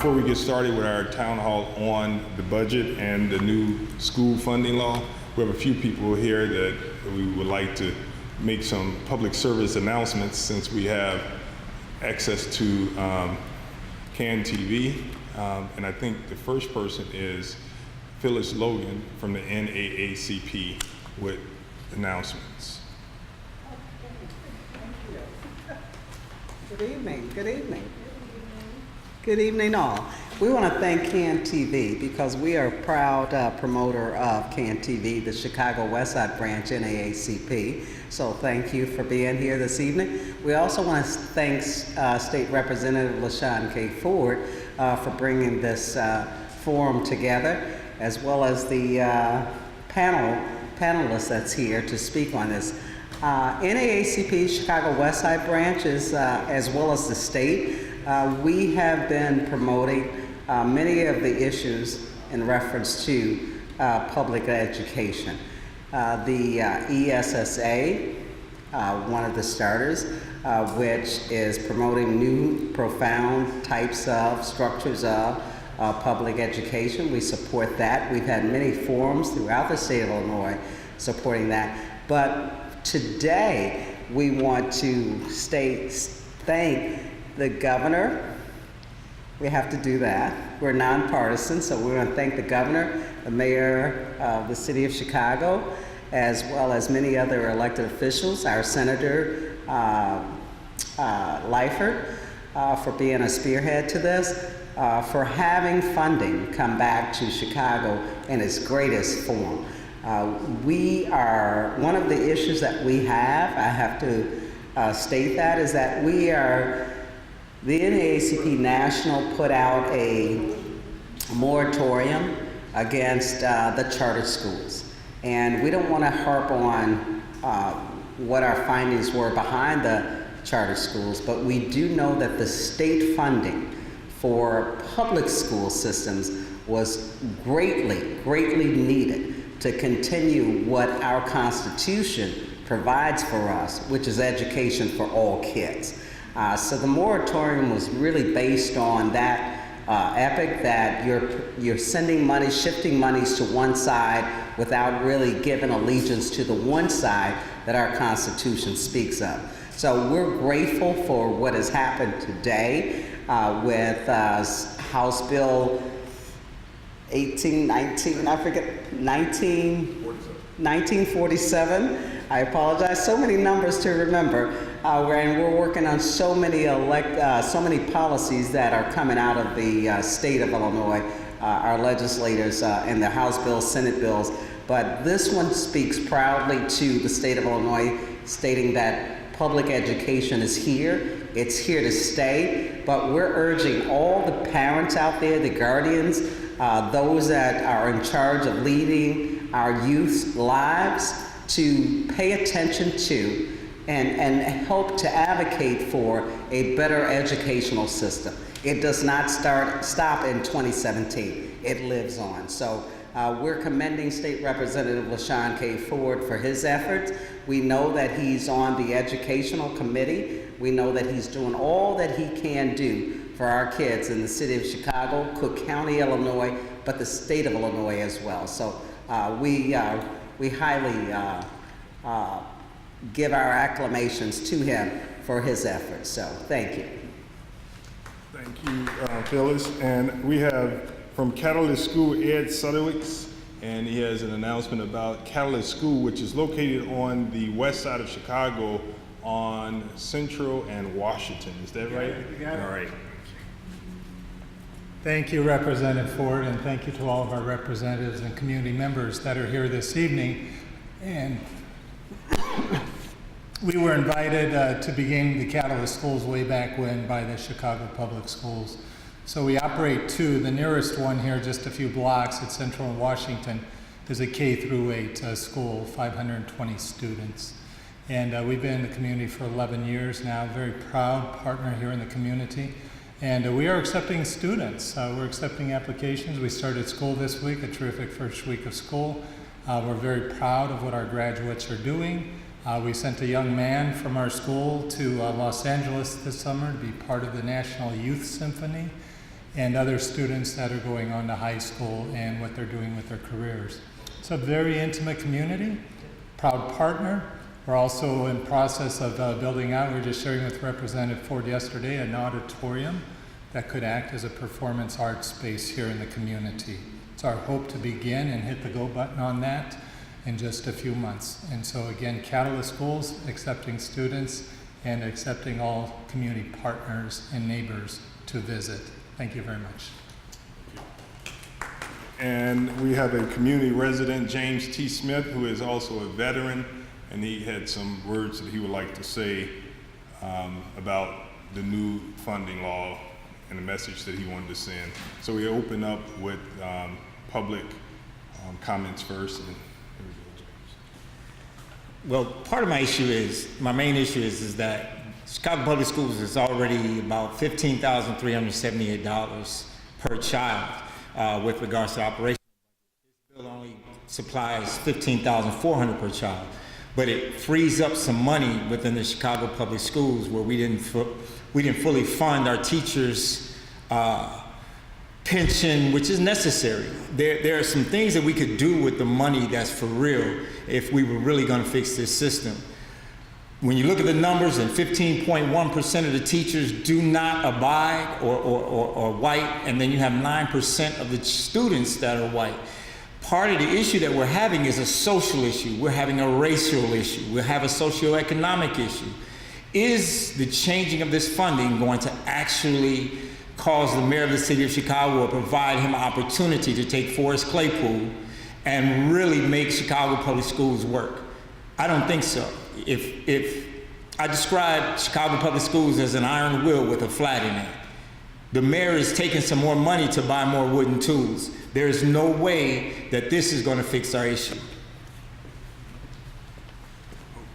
before we get started with our town hall on the budget and the new school funding law, we have a few people here that we would like to make some public service announcements since we have access to CAN TV. And I think the first person is Phyllis Logan from the NAACP with announcements. Good evening, good evening. Good evening all. We want to thank CAN TV because we are a proud promoter of CAN TV, the Chicago Westside branch NAACP. So thank you for being here this evening. We also want to thank State Representative LaShawn K. Ford for bringing this forum together, as well as the panelists that's here to speak on this. NAACP Chicago Westside branch is, as well as the state, we have been promoting many of the issues in reference to public education. The ESSA, one of the starters, which is promoting new profound types of structures of public education. We support that. We've had many forums throughout the state of Illinois supporting that. But today, we want to thank the governor. We have to do that. We're nonpartisan, so we want to thank the governor, the mayor of the city of Chicago, as well as many other elected officials, our Senator Lyford, for being a spearhead to this, for having funding come back to Chicago in its greatest form. One of the issues that we have, I have to state that, is that the NAACP National put out a moratorium against the charter schools. And we don't want to harp on what our findings were behind the charter schools, but we do know that the state funding for public school systems was greatly needed to continue what our Constitution provides for us, which is education for all kids. So the moratorium was really based on that epic that you're sending money, shifting monies to one side without really giving allegiance to the one side that our Constitution speaks of. So we're grateful for what has happened today with House Bill 1947. I apologize, so many numbers to remember. And we're working on so many policies that are coming out of the state of Illinois, our legislators in the House bills, Senate bills. But this one speaks proudly to the state of Illinois, stating that public education is here. It's here to stay. But we're urging all the parents out there, the guardians, those that are in charge of leading our youth's lives, to pay attention to and help to advocate for a better educational system. It does not stop in 2017. It lives on. So we're commending State Representative LaShawn K. Ford for his efforts. We know that he's on the educational committee. We know that he's doing all that he can do for our kids in the city of Chicago, Cook County, Illinois, but the state of Illinois as well. So we highly give our acclamations to him for his efforts. So thank you. Thank you, Phyllis. And we have from Catalyst School, Ed Sudowicz, and he has an announcement about Catalyst School, which is located on the west side of Chicago on Central and Washington. Is that right? You got it. All right. Thank you, Representative Ford, and thank you to all of our representatives and community members that are here this evening. And we were invited to begin the Catalyst Schools way back when by the Chicago Public Schools. So we operate two. The nearest one here, just a few blocks at Central and Washington, is a K-8 school, 520 students. And we've been in the community for 11 years now, very proud partner here in the community. And we are accepting students. We're accepting applications. We started school this week, a terrific first week of school. We're very proud of what our graduates are doing. We sent a young man from our school to Los Angeles this summer to be part of the National Youth Symphony. and other students that are going on to high school and what they're doing with their careers. It's a very intimate community, proud partner. We're also in process of building out, we were just sharing with Representative Ford yesterday, an auditorium that could act as a performance arts space here in the community. It's our hope to begin and hit the go button on that in just a few months. And so again, Catalyst Schools accepting students and accepting all community partners and neighbors to visit. Thank you very much. And we have a community resident, James T. Smith, who is also a veteran, and he had some words that he would like to say about the new funding law and the message that he wanted to send. So we open up with public comments first. And here we go, James. Well, part of my main issue is that Chicago Public Schools is already about $15,378 per child with regards to operation. This bill only supplies $15,400 per child, but it frees up some money within the Chicago Public Schools where we didn't fully fund our teachers' pension, which is necessary. There are some things that we could do with the money that's for real if we were really going to fix this system. When you look at the numbers, and 15.1% of the teachers do not abide or white, and then you have 9% of the students that are white. Part of the issue that we're having is a social issue. We're having a racial issue. We have a socioeconomic issue. Is the changing of this funding going to actually cause the mayor of the city of Chicago or provide him an opportunity to take Forrest Claypool and really make Chicago Public Schools work? I don't think so. If I describe Chicago Public Schools as an iron wheel with a flat in it, the mayor is taking some more money to buy more wooden tools. There is no way that this is going to fix our issue.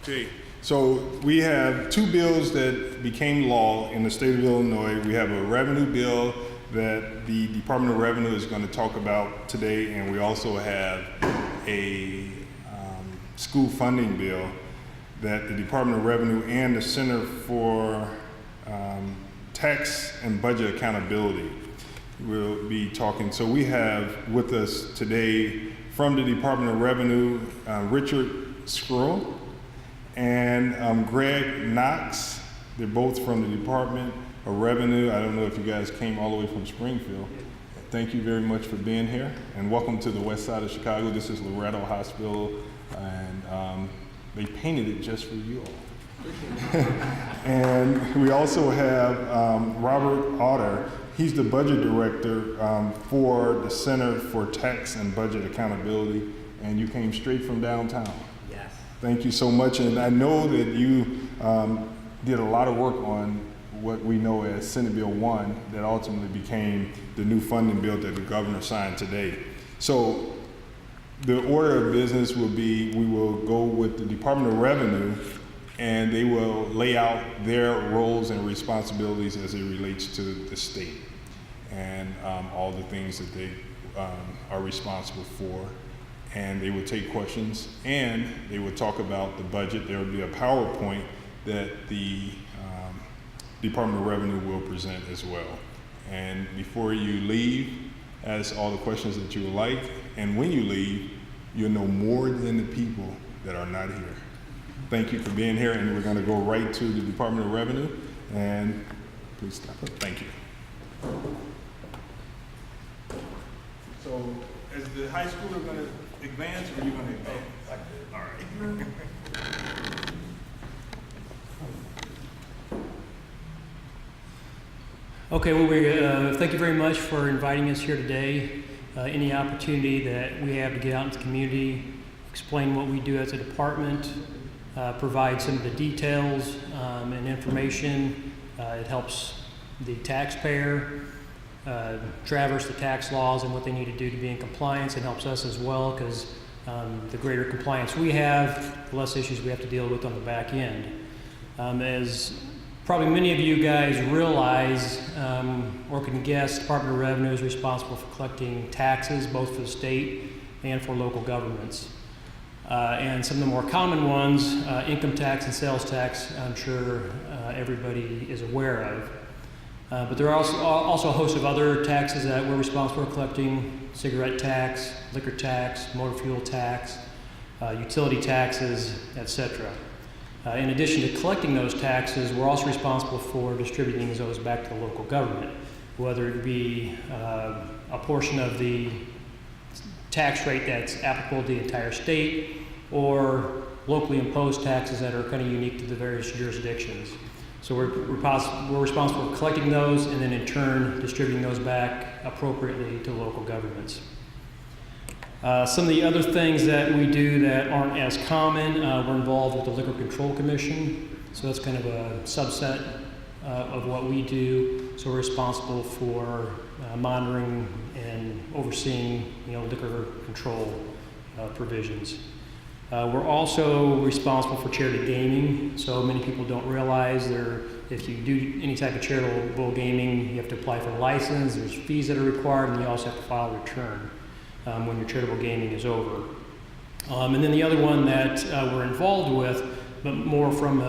Okay, so we have two bills that became law in the state of Illinois. We have a revenue bill that the Department of Revenue is going to talk about today, and we also have a school funding bill that the Department of Revenue and the Center for Tax and Budget Accountability will be talking. So we have with us today from the Department of Revenue, Richard Scroll and Greg Knox. They're both from the Department of Revenue. I don't know if you guys came all the way from Springfield. Thank you very much for being here, and welcome to the west side of Chicago. This is Loretto Hospital, and they painted it just for you all. And we also have Robert Otter. He's the budget director for the Center for Tax and Budget Accountability, and you came straight from downtown. Yes. Thank you so much, and I know that you did a lot of work on what we know as Senate Bill 1 that ultimately became the new funding bill that the governor signed today. So the order of business will be, we will go with the Department of Revenue, and they will lay out their roles and responsibilities as it relates to the state and all the things that they are responsible for. And they will take questions, and they will talk about the budget. There will be a PowerPoint that the Department of Revenue will present as well. And before you leave, ask all the questions that you would like, and when you leave, you'll know more than the people that are not here. Thank you for being here, and we're going to go right to the Department of Revenue, and please stop up. Thank you. So, is the high schooler going to advance, or are you going to advance? All right. Okay, well, thank you very much for inviting us here today. Any opportunity that we have to get out into the community, explain what we do as a department, provide some of the details and information. It helps the taxpayer traverse the tax laws and what they need to do to be in compliance. It helps us as well, because the greater compliance we have, the less issues we have to deal with on the back end. As probably many of you guys realize or can guess, Department of Revenue is responsible for collecting taxes both for the state and for local governments. And some of the more common ones, income tax and sales tax, I'm sure everybody is aware of. But there are also a host of other taxes that we're responsible for collecting: cigarette tax, liquor tax, motor fuel tax, utility taxes, etc. In addition to collecting those taxes, we're also responsible for distributing those back to the local government, whether it be a portion of the tax rate that's applicable to the entire state, or locally imposed taxes that are kind of unique to the various jurisdictions. So we're responsible for collecting those and then in turn distributing those back appropriately to local governments. Some of the other things that we do that aren't as common, we're involved with the Liquor Control Commission. So that's kind of a subset of what we do. So we're responsible for monitoring and overseeing, liquor control provisions. We're also responsible for charity gaming. So many people don't realize if you do any type of charitable gaming, you have to apply for a license, there's fees that are required, and you also have to file a return when your charitable gaming is over. And then the other one that we're involved with, but more from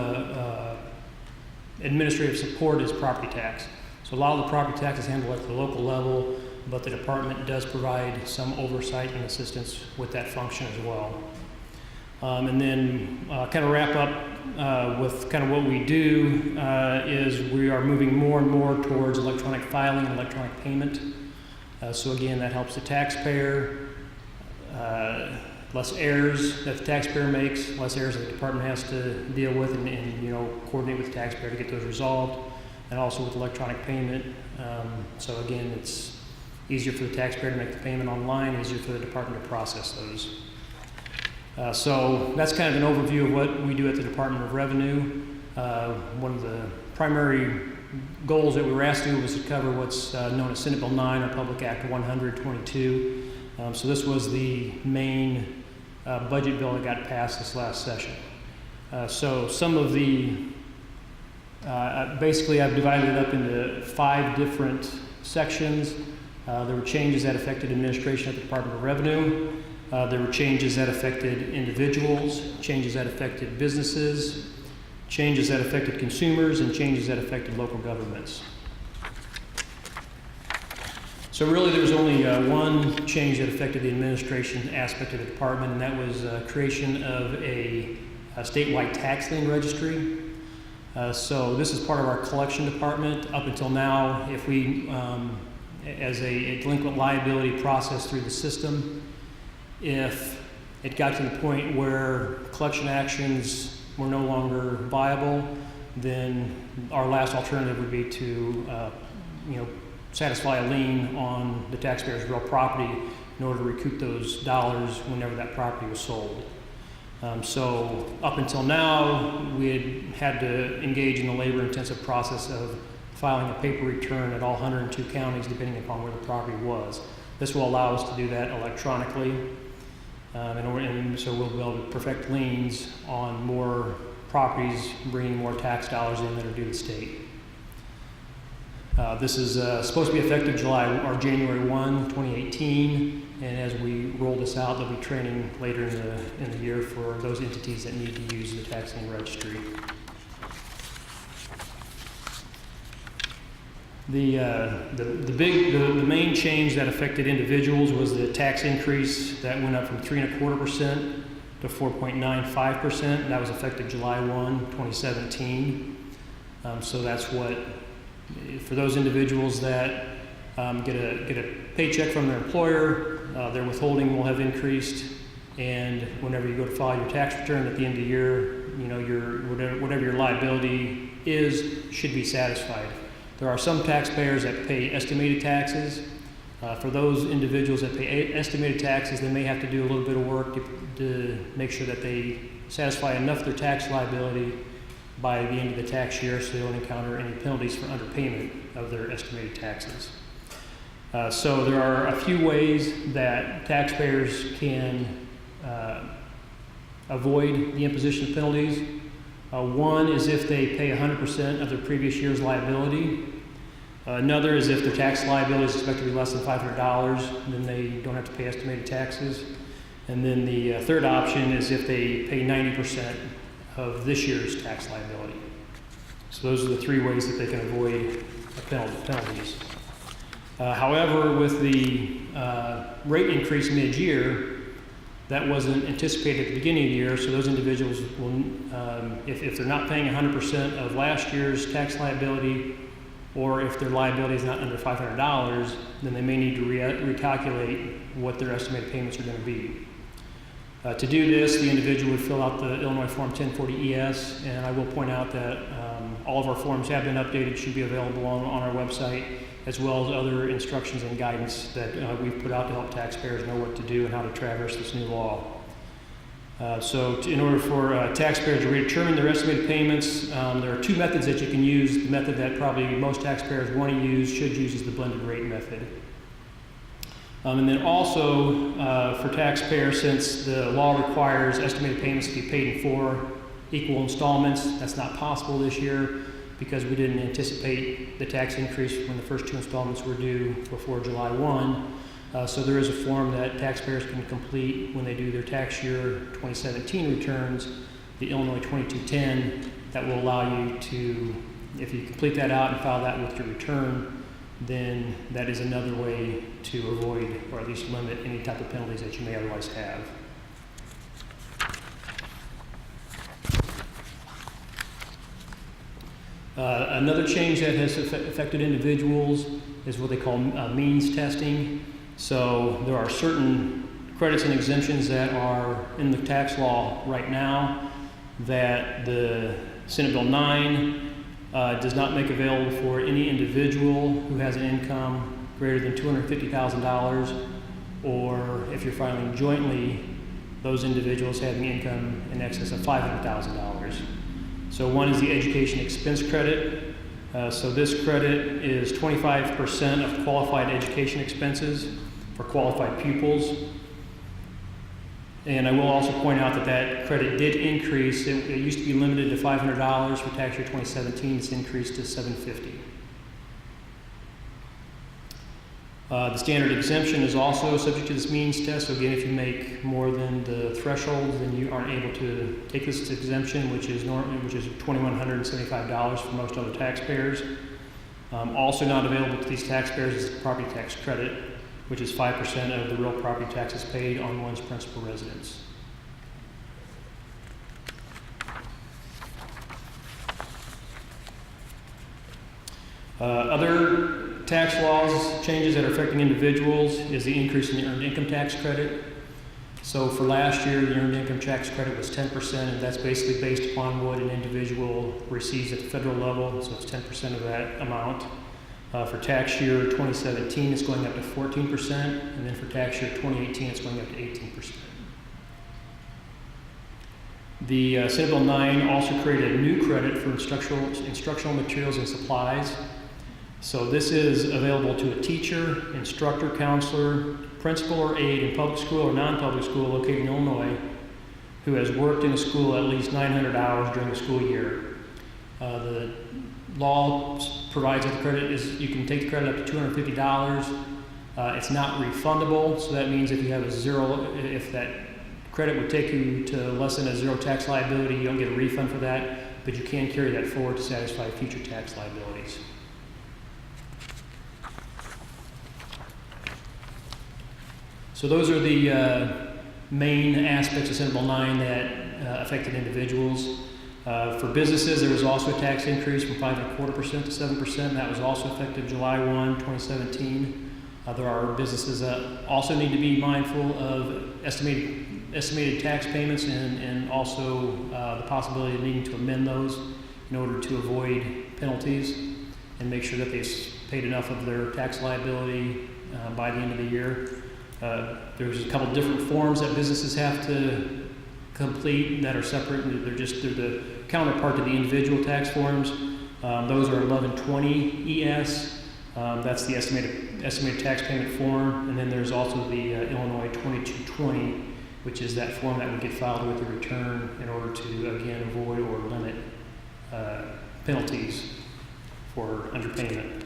administrative support, is property tax. So a lot of the property tax is handled at the local level, but the department does provide some oversight and assistance with that function as well. And then kind of wrap up with kind of what we do is we are moving more and more towards electronic filing and electronic payment. So again, that helps the taxpayer, less errors that the taxpayer makes, less errors that the department has to deal with and coordinate with the taxpayer to get those resolved, and also with electronic payment. So again, it's easier for the taxpayer to make the payment online, easier for the department to process those. So that's kind of an overview of what we do at the Department of Revenue. One of the primary goals that we were asked to do was to cover what's known as Senate Bill 9 or Public Act 122. So this was the main budget bill that got passed this last session. So some of the, basically I've divided it up into 5 different sections. There were changes that affected administration at the Department of Revenue. There were changes that affected individuals, changes that affected businesses, changes that affected consumers, and changes that affected local governments. So really there was only one change that affected the administration aspect of the department, and that was creation of a statewide tax lien registry. So this is part of our collection department. Up until now, if we, as a delinquent liability process through the system, if it got to the point where collection actions were no longer viable, then our last alternative would be to, satisfy a lien on the taxpayer's real property in order to recoup those dollars whenever that property was sold. So up until now, we had to engage in the labor-intensive process of filing a paper return at all 102 counties, depending upon where the property was. This will allow us to do that electronically. And so we'll be able to perfect liens on more properties, bringing more tax dollars in that are due to the state. This is supposed to be effective January 1, 2018, and as we roll this out, there'll be training later in the year for those entities that need to use the tax lien registry. The main change that affected individuals was the tax increase that went up from 3.25% to 4.95%. That was effective July 1, 2017. So that's what, for those individuals that get a paycheck from their employer, their withholding will have increased, and whenever you go to file your tax return at the end of the year, whatever your liability is should be satisfied. There are some taxpayers that pay estimated taxes. For those individuals that pay estimated taxes, they may have to do a little bit of work to make sure that they satisfy enough of their tax liability by the end of the tax year so they don't encounter any penalties for underpayment of their estimated taxes. So there are a few ways that taxpayers can avoid the imposition of penalties. One is if they pay 100% of their previous year's liability. Another is if their tax liability is expected to be less than $500, then they don't have to pay estimated taxes. And then the third option is if they pay 90% of this year's tax liability. So those are the 3 ways that they can avoid penalties. However, with the rate increase mid-year, that wasn't anticipated at the beginning of the year, so those individuals will, if they're not paying 100% of last year's tax liability, or if their liability is not under $500, then they may need to recalculate what their estimated payments are going to be. To do this, the individual would fill out the Illinois Form 1040-ES, and I will point out that all of our forms have been updated, should be available on our website, as well as other instructions and guidance that we've put out to help taxpayers know what to do and how to traverse this new law. In order for taxpayers to redetermine their estimated payments, there are two methods that you can use. The method that probably most taxpayers want to use, should use, is the blended rate method. And then also for taxpayers, since the law requires estimated payments to be paid in 4 equal installments, that's not possible this year because we didn't anticipate the tax increase when the first 2 installments were due before July 1. So there is a form that taxpayers can complete when they do their tax year 2017 returns, the Illinois 2210, that will allow you to, if you complete that out and file that with your return, then that is another way to avoid or at least limit any type of penalties that you may otherwise have. Another change that has affected individuals is what they call means testing. So there are certain credits and exemptions that are in the tax law right now that the Senate Bill 9 does not make available for any individual who has an income greater than $250,000, or if you're filing jointly, those individuals having income in excess of $500,000. So one is the education expense credit. So this credit is 25% of qualified education expenses for qualified pupils. And I will also point out that that credit did increase. It used to be limited to $500 for tax year 2017. It's increased to $750. The standard exemption is also subject to this means test. So again, if you make more than the threshold, then you aren't able to take this exemption, which is $2,175 for most other taxpayers. Also not available to these taxpayers is the property tax credit, which is 5% of the real property taxes paid on one's principal residence. Other tax laws changes that are affecting individuals is the increase in the earned income tax credit. So for last year, the earned income tax credit was 10%, and that's basically based upon what an individual receives at the federal level, so it's 10% of that amount. For tax year 2017, it's going up to 14%, and then for tax year 2018, it's going up to 18%. The Senate Bill 9 also created a new credit for instructional materials and supplies. So this is available to a teacher, instructor, counselor, principal or aide in public school or non-public school located in Illinois who has worked in a school at least 900 hours during the school year. The law provides that the credit is, you can take the credit up to $250. It's not refundable, so that means if you have a zero, if that credit would take you to less than a zero tax liability, you don't get a refund for that, but you can carry that forward to satisfy future tax liabilities. So those are the main aspects of Senate Bill 9 that affected individuals. For businesses, there was also a tax increase from 5.25% to 7%. That was also effective July 1, 2017. There are businesses that also need to be mindful of estimated tax payments and also the possibility of needing to amend those in order to avoid penalties and make sure that they've paid enough of their tax liability by the end of the year. There's a couple different forms that businesses have to complete that are separate. They're the counterpart to the individual tax forms. Those are 1120 ES. That's the estimated tax payment form. And then there's also the Illinois 2220, which is that form that would get filed with the return in order to, again, avoid or limit penalties for underpayment.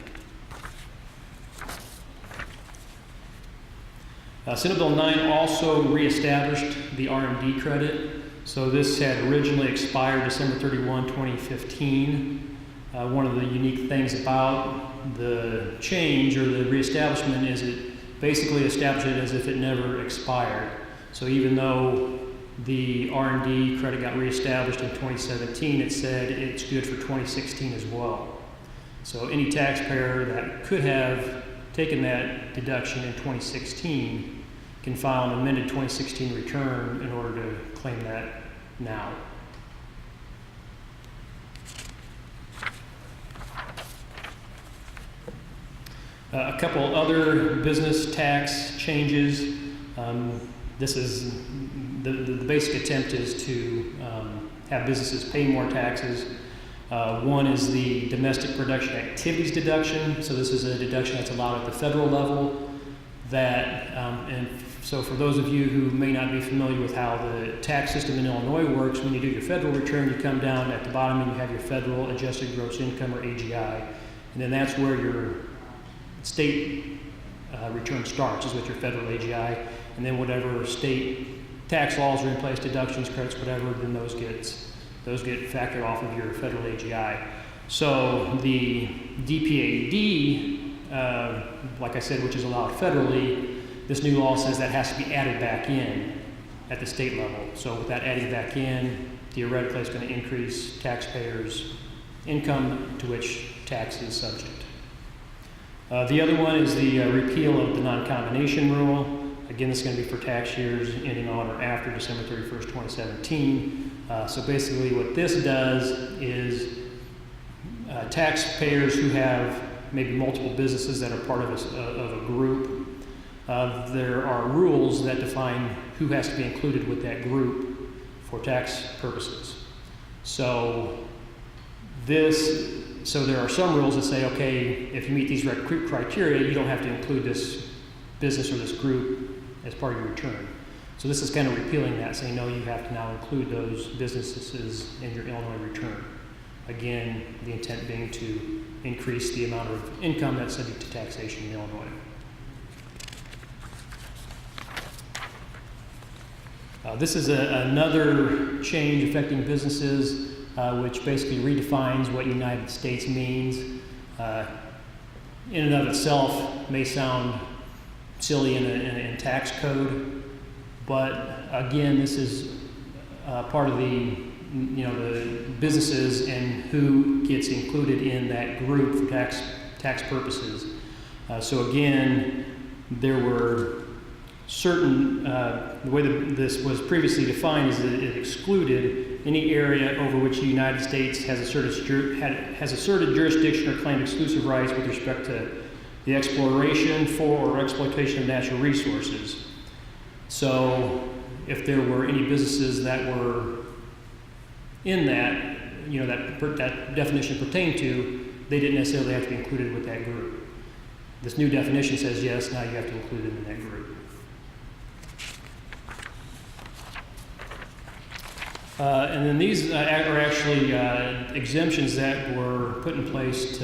Senate Bill 9 also reestablished the R&D credit. So this had originally expired December 31, 2015. One of the unique things about the change or the reestablishment is it basically established it as if it never expired. So even though the R&D credit got reestablished in 2017, it said it's good for 2016 as well. So any taxpayer that could have taken that deduction in 2016 can file an amended 2016 return in order to claim that now. A couple other business tax changes. This is the basic attempt is to have businesses pay more taxes. One is the domestic production activities deduction. So this is a deduction that's allowed at the federal level. So for those of you who may not be familiar with how the tax system in Illinois works, when you do your federal return, you come down at the bottom and you have your federal adjusted gross income, or AGI, and then that's where your state return starts, is with your federal AGI, and then whatever state tax laws are in place, deductions, credits, whatever, then those get factored off of your federal AGI. So the DPAD, like I said, which is allowed federally, this new law says that has to be added back in at the state level. So with that adding back in, theoretically it's going to increase taxpayers' income to which tax is subject. The other one is the repeal of the non-combination rule. Again, this is going to be for tax years ending on or after December 31st, 2017. So basically what this does is taxpayers who have maybe multiple businesses that are part of a group, there are rules that define who has to be included with that group for tax purposes. So there are some rules that say, okay, if you meet these criteria, you don't have to include this business or this group as part of your return. So this is kind of repealing that, saying, no, you have to now include those businesses in your Illinois return. Again, the intent being to increase the amount of income that's subject to taxation in Illinois. This is another change affecting businesses, which basically redefines what United States means. In and of itself may sound silly in tax code, but again, this is part of the businesses and who gets included in that group for tax purposes. So again, there were certain, the way that this was previously defined is that it excluded any area over which the United States has asserted jurisdiction or claimed exclusive rights with respect to the exploration for or exploitation of natural resources. So if there were any businesses that were in that, that definition pertained to, they didn't necessarily have to be included with that group. This new definition says, yes, now you have to include them in that group. And then these are actually exemptions that were put in place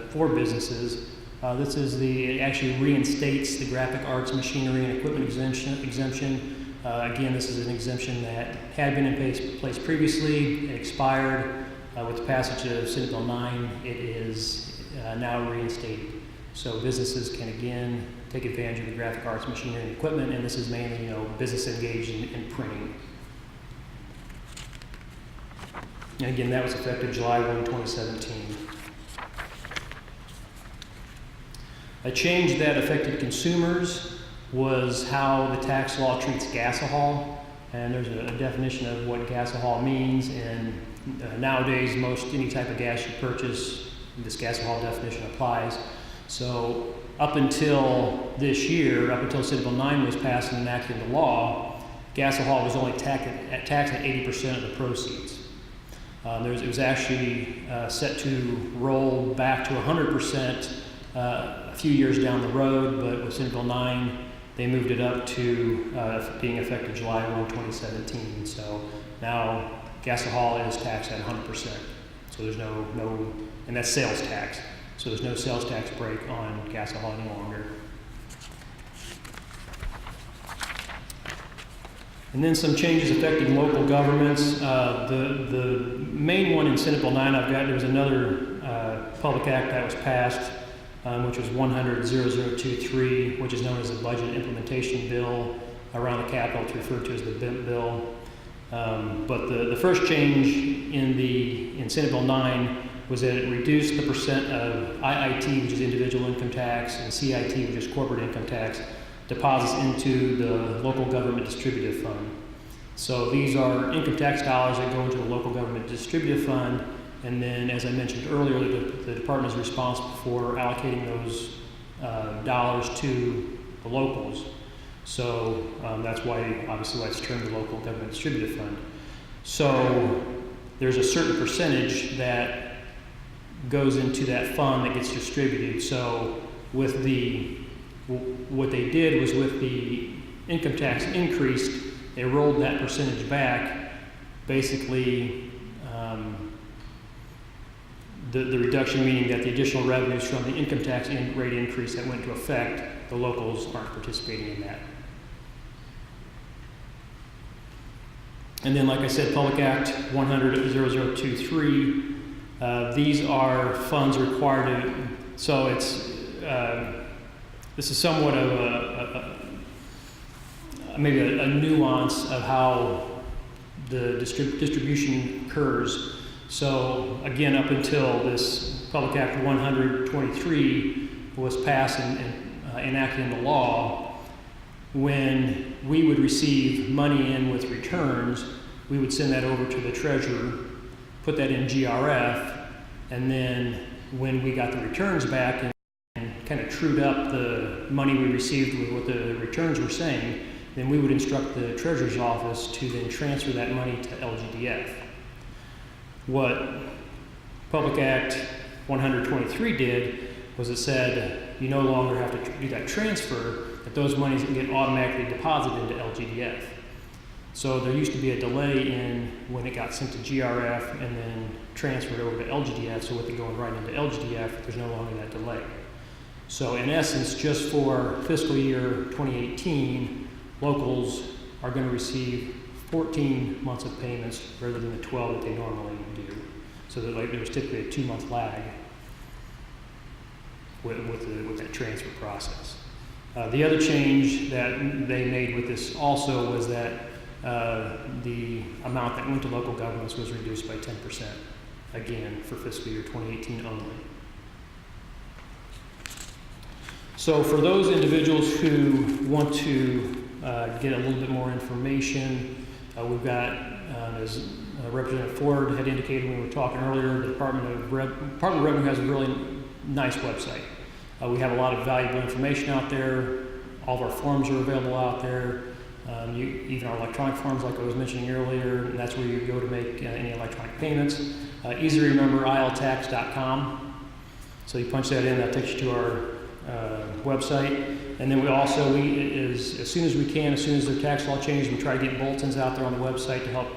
for businesses. It actually reinstates the graphic arts, machinery, and equipment exemption. Again, this is an exemption that had been in place previously. It expired. With the passage of Senate Bill 9, it is now reinstated. So businesses can again take advantage of the graphic arts, machinery, and equipment, and this is mainly, business engaged in printing. And again, that was effective July 1, 2017. A change that affected consumers was how the tax law treats gasohol. And there's a definition of what gasohol means. And nowadays, any type of gas you purchase, this gasohol definition applies. So up until this year, up until Senate Bill 9 was passed and enacted into law, gasohol was only taxed at 80% of the proceeds. It was actually set to roll back to 100% a few years down the road, but with Senate Bill 9, they moved it up to being effective July 1, 2017. So now gasohol is taxed at 100%. So there's no, and that's sales tax. So there's no sales tax break on gasohol any longer. And then some changes affecting local governments. The main one in Senate Bill 9 there was another public act that was passed which was 100-0023, which is known as the Budget Implementation Bill. Around the Capitol, it's referred to as the BIMP bill. But the first change in Senate Bill 9 was that it reduced the percent of IIT, which is individual income tax, and CIT, which is corporate income tax, deposits into the local government distributive fund. So these are income tax dollars that go into the local government distributive fund, and then, as I mentioned earlier, the department is responsible for allocating those dollars to the locals. So that's why, obviously, why it's termed the local government distributive fund. So there's a certain percentage that goes into that fund that gets distributed. So with what they did was, with the income tax increased, they rolled that percentage back. Basically, the reduction meaning that the additional revenues from the income tax rate increase that went into effect, the locals aren't participating in that. And then, like I said, Public Act 100-0023, these are funds required to, so it's, this is somewhat of maybe a nuance of how the distribution occurs. So again, up until this Public Act 123 was passed and enacted into law, when we would receive money in with returns, we would send that over to the treasurer, put that in GRF, and then when we got the returns back and kind of trued up the money we received with what the returns were saying, then we would instruct the treasurer's office to then transfer that money to LGDF. What Public Act 123 did was it said you no longer have to do that transfer, that those monies can get automatically deposited into LGDF. So there used to be a delay in when it got sent to GRF and then transferred over to LGDF, so with it going right into LGDF, there's no longer that delay. So in essence, just for fiscal year 2018, locals are going to receive 14 months of payments rather than the 12 that they normally do. So that, like, there's typically a 2-month lag with that transfer process. The other change that they made with this also was that the amount that went to local governments was reduced by 10%, again, for fiscal year 2018 only. So for those individuals who want to get a little bit more information, we've got, as Representative Ford had indicated when we were talking earlier, the Department of Revenue has a really nice website. We have a lot of valuable information out there. All of our forms are available out there. Even our electronic forms, like I was mentioning earlier, and that's where you go to make any electronic payments. Easy to remember, iltax.com. So you punch that in, that takes you to our website. And then we also, as soon as we can, as soon as the tax law changes, we try to get bulletins out there on the website to help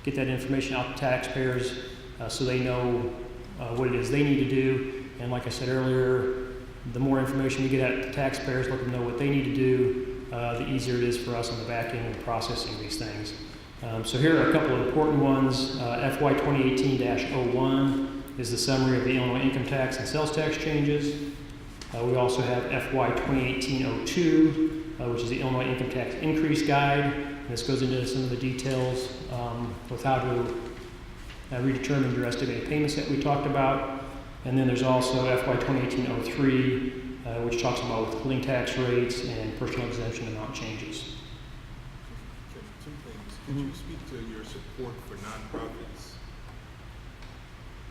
get that information out to taxpayers so they know what it is they need to do. And like I said earlier, the more information we get out to taxpayers, let them know what they need to do, the easier it is for us on the back end in processing these things. So here are a couple of important ones. FY 2018-01 is the summary of the Illinois income tax and sales tax changes. We also have FY 2018-02, which is the Illinois income tax increase guide. And this goes into some of the details with how to redetermine your estimated payments that we talked about. And then there's also FY 2018-03, which talks about withholding tax rates and personal exemption amount changes. Two things. Could you speak to your support for nonprofits?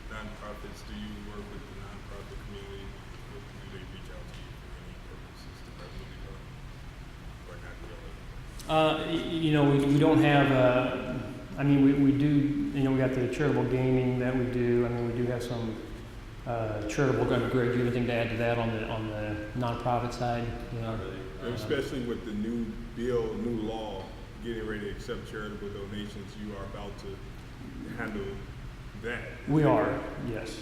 Nonprofits, do you work with the nonprofit community? Do they reach out to you for any purposes, the revenue department, or not really? You know, we don't have, I mean, we do, you know, we got the charitable gaming that we do. I mean, we do have some charitable. Greg, do you have anything to add to that on the nonprofit side? You know, especially with the new bill, new law, getting ready to accept charitable donations, you are about to handle that. we are, yes.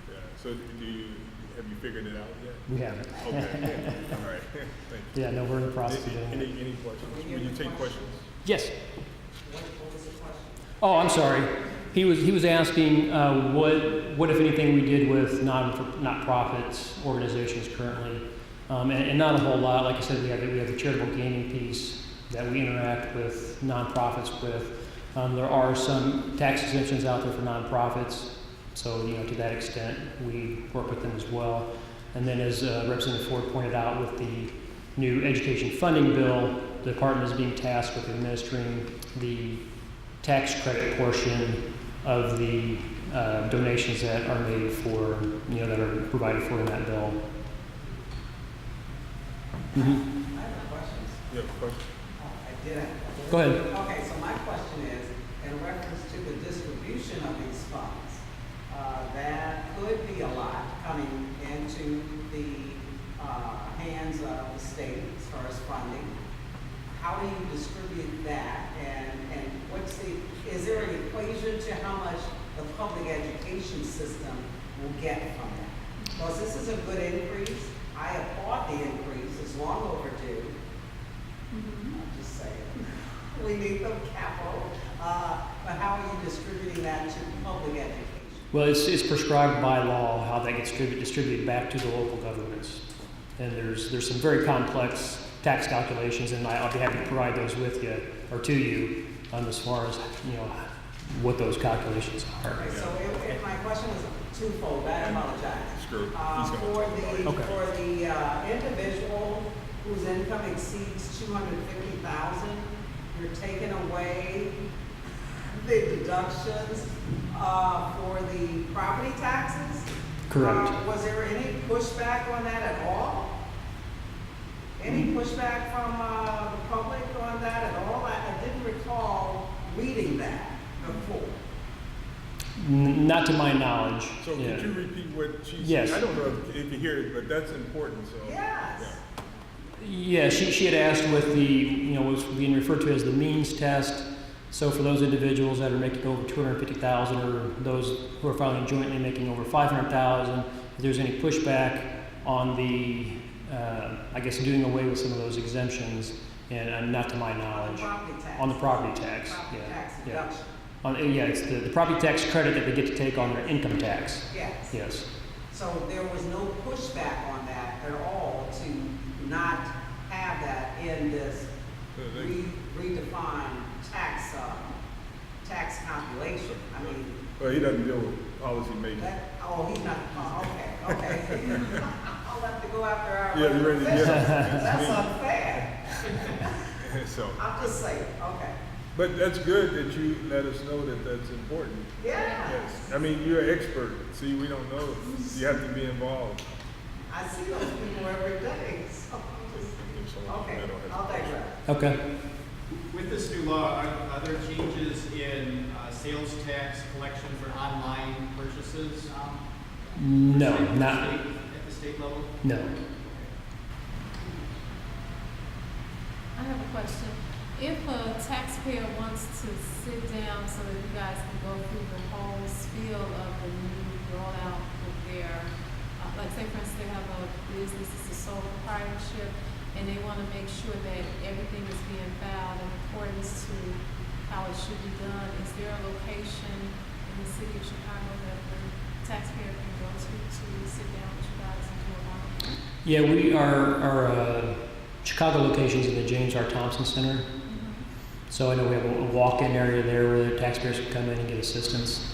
Yeah. So have you figured it out yet? We haven't. Okay. All right. Thank you. Yeah, no, we're in the process of doing it. Any questions? Will you take questions? Yes. Oh, I'm sorry. He was asking what if anything we did with not-profits organizations currently, and not a whole lot. Like I said, we have the charitable gaming piece that we interact with nonprofits with. There are some tax exemptions out there for nonprofits, so to that extent we work with them as well. And then, as Representative Ford pointed out, with the new education funding bill, the department is being tasked with administering the tax credit portion of the donations that are made for, that are provided for in that bill. I have questions. You have a question? I did have a question. Go ahead. Okay, so my question is, in reference to the distribution of these funds, that could be a lot coming into the hands of the state as far as funding. How do you distribute that, and is there an equation to how much the public education system will get from that? Because this is a good increase. I applaud the increase. It's long overdue. I'm just saying. We need the capital. But how are you distributing that to public education? Well, it's prescribed by law how that gets distributed back to the local governments. And there's some very complex tax calculations, and I'll be happy to provide those with you or to you as far as what those calculations are. Okay, so if my question is twofold, I apologize. Sure. He's gonna For the individual whose income exceeds 250,000, you're taking away the deductions for the property taxes? Correct. Was there any pushback on that at all? Any pushback from the public on that at all? I didn't recall reading that before. Not to my knowledge. So Yeah. could you repeat what she said? Yes. I don't know if you hear it, but that's important, so. Yes. Yeah, she had asked with the, what was being referred to as the means test. So for those individuals that are making over 250,000, or those who are filing jointly making over 500,000, if there's any pushback on the, I guess, doing away with some of those exemptions, and not to my knowledge. On the property tax. Property Yeah. tax Yeah. deduction. Yeah, it's the property tax credit that they get to take on their income tax. Yes. Yes. So there was no pushback on that at all to not have that in this redefined tax calculation. I mean, Well, he doesn't deal with policy making. he's not, okay. I'll have to go after our. Yeah, you ready? Yeah. That's unfair. So, I'm just saying, okay. but that's good that you let us know that that's important. Yeah. Yes. I mean, you're an expert. See, we don't know. You have to be involved. I see those people every day, so I'm just, okay, I'll digress. Okay. With this new law, are there changes in sales tax collection for online purchases? No, At not, the state level? no. I have a question. If a taxpayer wants to sit down so that you guys can go through the whole spiel of the new rollout with their, like say for instance, they have a business, it's a sole proprietorship, and they want to make sure that everything is being filed in accordance to how it should be done, is there a location in the city of Chicago that the taxpayer can go to sit down with you guys and do a lot? Yeah, our Chicago location's in the James R. Thompson Center. So I know we have a walk-in area there where the taxpayers can come in and get assistance.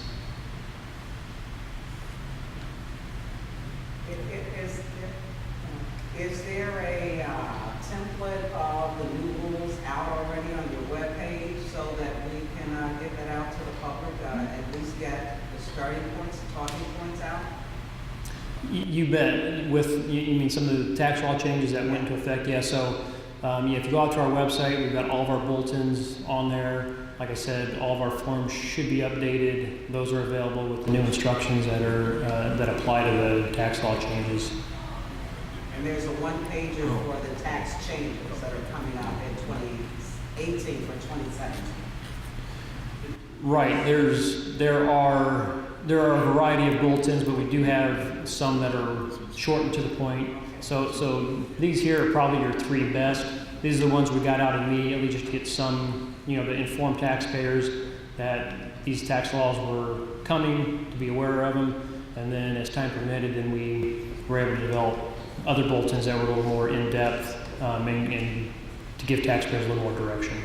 Is there a template of the new rules out already on your webpage so that we can get that out to the public, at least get the starting points, the talking points out? You bet. With, you mean some of the tax law changes that went into effect? Yeah, so if you go out to our website, we've got all of our bulletins on there. Like I said, all of our forms should be updated. Those are available with the new instructions that apply to the tax law changes. And there's a one-pager for the tax changes that are coming up in 2018 for 2017. Right. There are a variety of bulletins, but we do have some that are short and to the point. So these here are probably your three best. These are the ones we got out immediately just to get some, to inform taxpayers. that these tax laws were coming, to be aware of them, and then as time permitted, then we were able to develop other bulletins that were a little more in-depth and to give taxpayers a little more direction.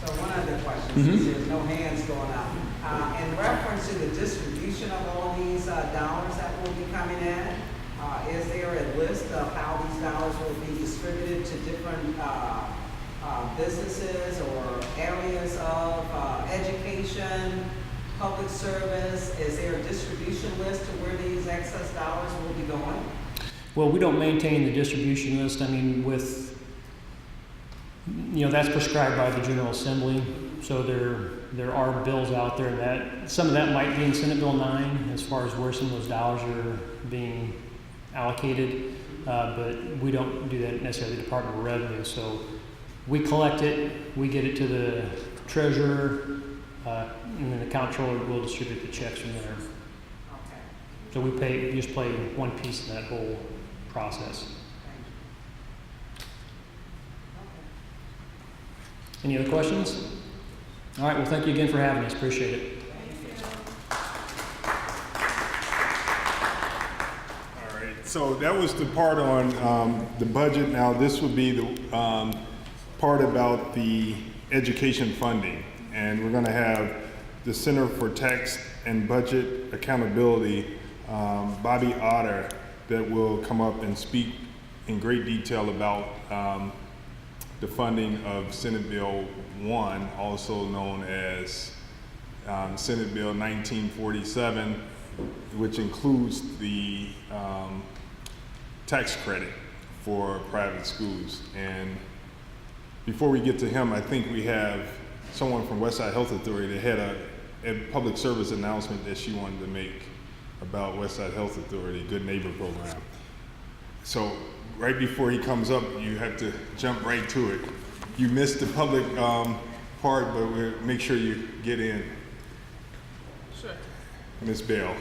So one other question, since there's no hands going up. In reference to the distribution of all these dollars that will be coming in, is there a list of how these dollars will be distributed to different businesses or areas of education, public service? Is there a distribution list to where these excess dollars will be going? Well, we don't maintain the distribution list. I mean, that's prescribed by the General Assembly. So there are bills out there that, some of that might be in Senate Bill 9 as far as where some of those dollars are being allocated, but we don't do that necessarily, the Department of Revenue. So we collect it, we get it to the treasurer, and then the comptroller will distribute the checks from there. Okay. So we just play one piece in that whole process. Any other questions? All right, well, thank you again for having us. Appreciate it. All right, so that was the part on the budget. Now, this would be the part about the education funding. And we're going to have the Center for Tax and Budget Accountability, Bobby Otter, that will come up and speak in great detail about the funding of Senate Bill 1, also known as Senate Bill 1947, which includes the tax credit for private schools. And before we get to him, I think we have someone from Westside Health Authority that had a public service announcement that she wanted to make about Westside Health Authority, Good Neighbor Program. So right before he comes up, you have to jump right to it. You missed the public part, but we'll make sure you get in. Sure. Ms. Bell.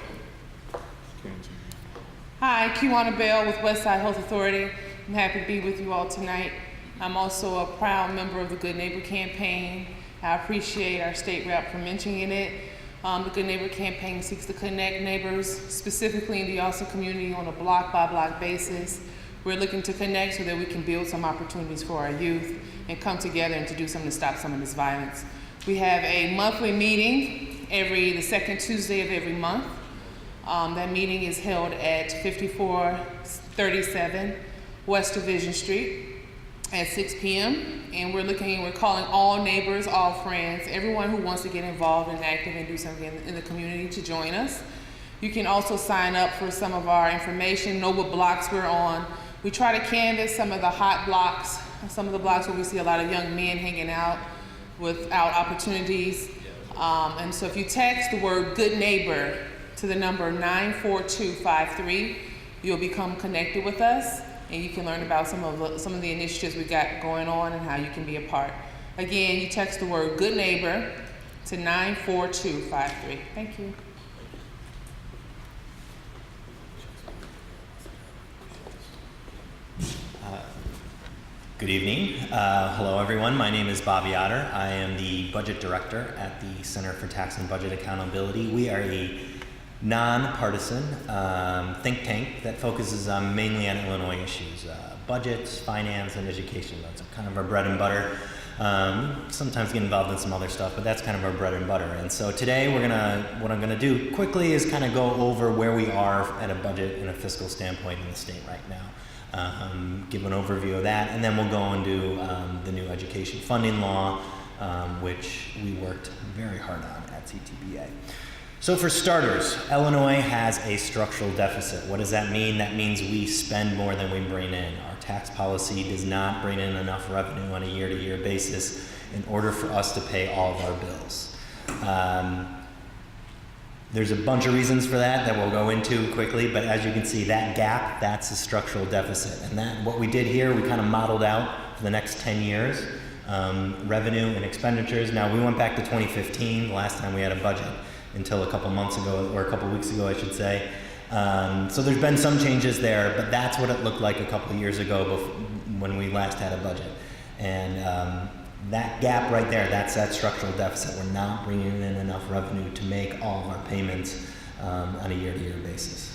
Hi, Kiwana Bell with Westside Health Authority. I'm happy to be with you all tonight. I'm also a proud member of the Good Neighbor Campaign. I appreciate our state rep for mentioning it. The Good Neighbor Campaign seeks to connect neighbors, specifically in the Austin community, on a block-by-block basis. We're looking to connect so that we can build some opportunities for our youth and come together and to do something to stop some of this violence. We have a monthly meeting the second Tuesday of every month. That meeting is held at 5437 West Division Street at 6 p.m. And we're calling all neighbors, all friends, everyone who wants to get involved and active and do something in the community to join us. You can also sign up for some of our information, know what blocks we're on. We try to canvass some of the hot blocks, some of the blocks where we see a lot of young men hanging out without opportunities. And so if you text the word Good Neighbor to the number 94253, you'll become connected with us, and you can learn about some of the initiatives we got going on and how you can be a part. Again, you text the word Good Neighbor to 94253. Thank you. Good evening. Hello, everyone. My name is Bobby Otter. I am the budget director at the Center for Tax and Budget Accountability. We are a nonpartisan think tank that focuses mainly on Illinois issues, budgets, finance, and education. That's kind of our bread and butter. Sometimes get involved in some other stuff, but that's kind of our bread and butter. And so today what I'm gonna do quickly is kind of go over where we are at a budget and a fiscal standpoint in the state right now. Give an overview of that, and then we'll go into the new education funding law, which we worked very hard on at CTBA. So for starters, Illinois has a structural deficit. What does that mean? That means we spend more than we bring in. Our tax policy does not bring in enough revenue on a year-to-year basis in order for us to pay all of our bills. There's a bunch of reasons for that we'll go into quickly, but as you can see, that gap, that's a structural deficit. And that, what we did here, we kind of modeled out for the next 10 years, revenue and expenditures. Now, we went back to 2015, the last time we had a budget, until a couple months ago, or a couple weeks ago, I should say. So there's been some changes there, but that's what it looked like a couple of years ago when we last had a budget. And that gap right there, that's that structural deficit. We're not bringing in enough revenue to make all of our payments on a year-to-year basis.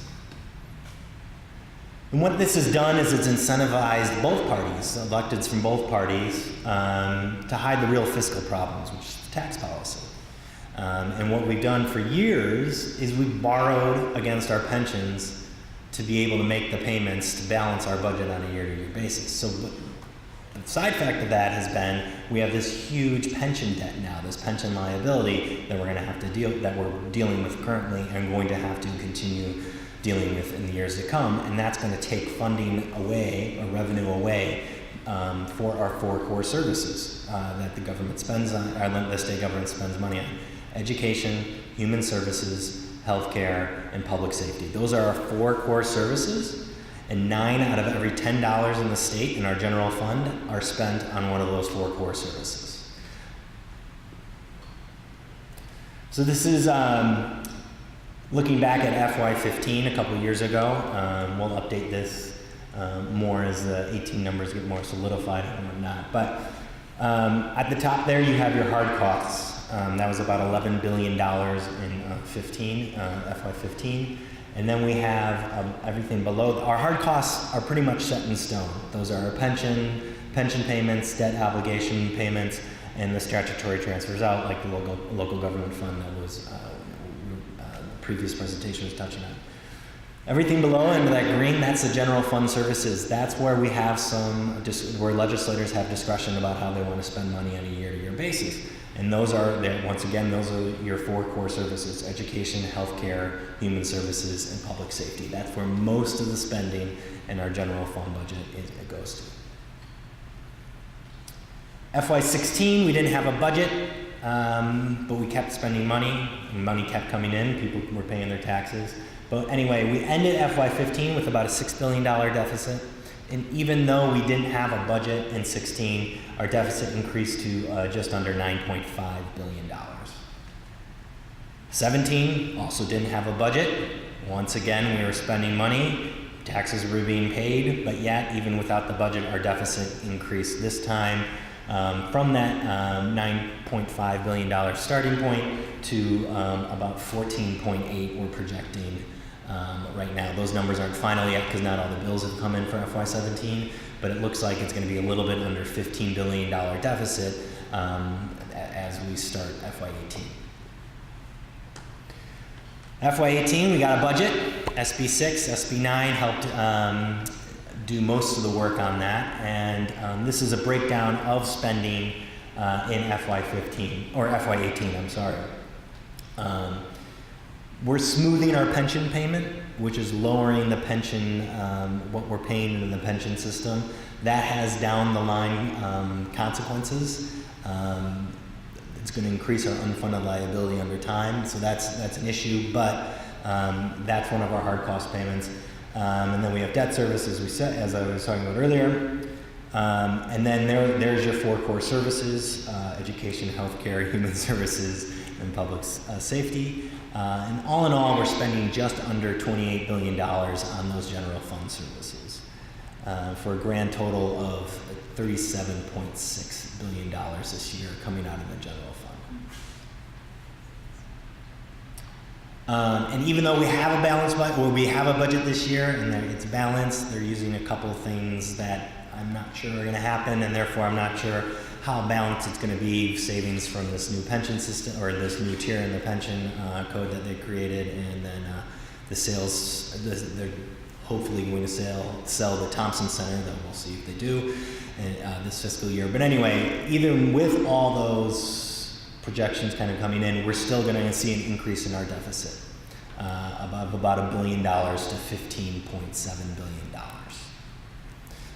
And what this has done is it's incentivized both parties, electeds from both parties, to hide the real fiscal problems, which is the tax policy. And what we've done for years is we've borrowed against our pensions to be able to make the payments to balance our budget on a year-to-year basis. So the side effect of that has been we have this huge pension debt now, this pension liability that we're going to have to that we're dealing with currently and going to have to continue dealing with in the years to come, and that's going to take funding away or revenue away for our 4 core services that the government spends on, or the state government spends money on: education, human services, healthcare, and public safety. Those are our 4 core services, and 9 out of every $10 in the state in our general fund are spent on one of those 4 core services. So this is looking back at FY15 a couple years ago. We'll update this more as the 18 numbers get more solidified and whatnot. But at the top there, you have your hard costs. That was about $11 billion in FY15. And then we have everything below. Our hard costs are pretty much set in stone. Those are our pension payments, debt obligation payments, and the statutory transfers out, like the local government fund that was previous presentation was touching on. Everything below into that green, that's the general fund services. That's where we have where legislators have discretion about how they want to spend money on a year-to-year basis. And those are, once again, those are your 4 core services: education, healthcare, human services, and public safety. That's where most of the spending in our general fund budget goes to. FY16, we didn't have a budget. But we kept spending money, and money kept coming in. People were paying their taxes. But anyway, we ended FY15 with about a $6 billion deficit. And even though we didn't have a budget in 16, our deficit increased to just under $9.5 billion. 17 also didn't have a budget. Once again, we were spending money. Taxes were being paid, but yet, even without the budget, our deficit increased this time from that $9.5 billion starting point to about 14.8 we're projecting right now. Those numbers aren't final yet because not all the bills have come in for FY17, but it looks like it's going to be a little bit under $15 billion deficit as we start FY18. FY18, we got a budget. SB6, SB9 helped do most of the work on that, and this is a breakdown of spending in FY15 or FY18. I'm sorry. We're smoothing our pension payment, which is lowering the pension, what we're paying into the pension system. That has down the line consequences. It's going to increase our unfunded liability under time, so that's an issue. But that's one of our hard cost payments. And then we have debt service, as I was talking about earlier. And then there's your 4 core services: education, healthcare, human services, and public safety. And all in all, we're spending just under $28 billion on those general fund services for a grand total of $37.6 billion this year coming out of the general fund. And even though we have a balanced budget, well, we have a budget this year and it's balanced, they're using a couple of things that I'm not sure are going to happen, and therefore I'm not sure how balanced it's going to be. Savings from this new pension system, or this new tier in the pension code that they created, and then the sales, they're hopefully going to sell the Thompson Center, that we'll see if they do this fiscal year. But anyway, even with all those projections kind of coming in, we're still going to see an increase in our deficit of about $1 billion to $15.7 billion.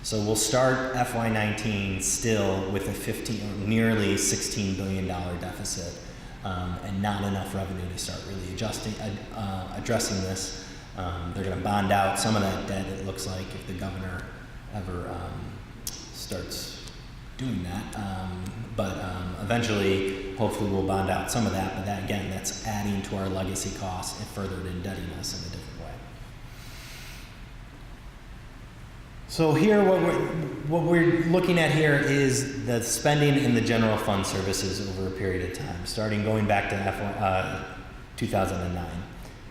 So we'll start FY19 still with a nearly $16 billion deficit and not enough revenue to start really addressing this. They're going to bond out some of that debt, it looks like, if the governor ever starts doing that. But eventually, hopefully we'll bond out some of that, but that, again, that's adding to our legacy costs and further indebting us in a different way. So here, what we're looking at here is the spending in the general fund services over a period of time, going back to 2009.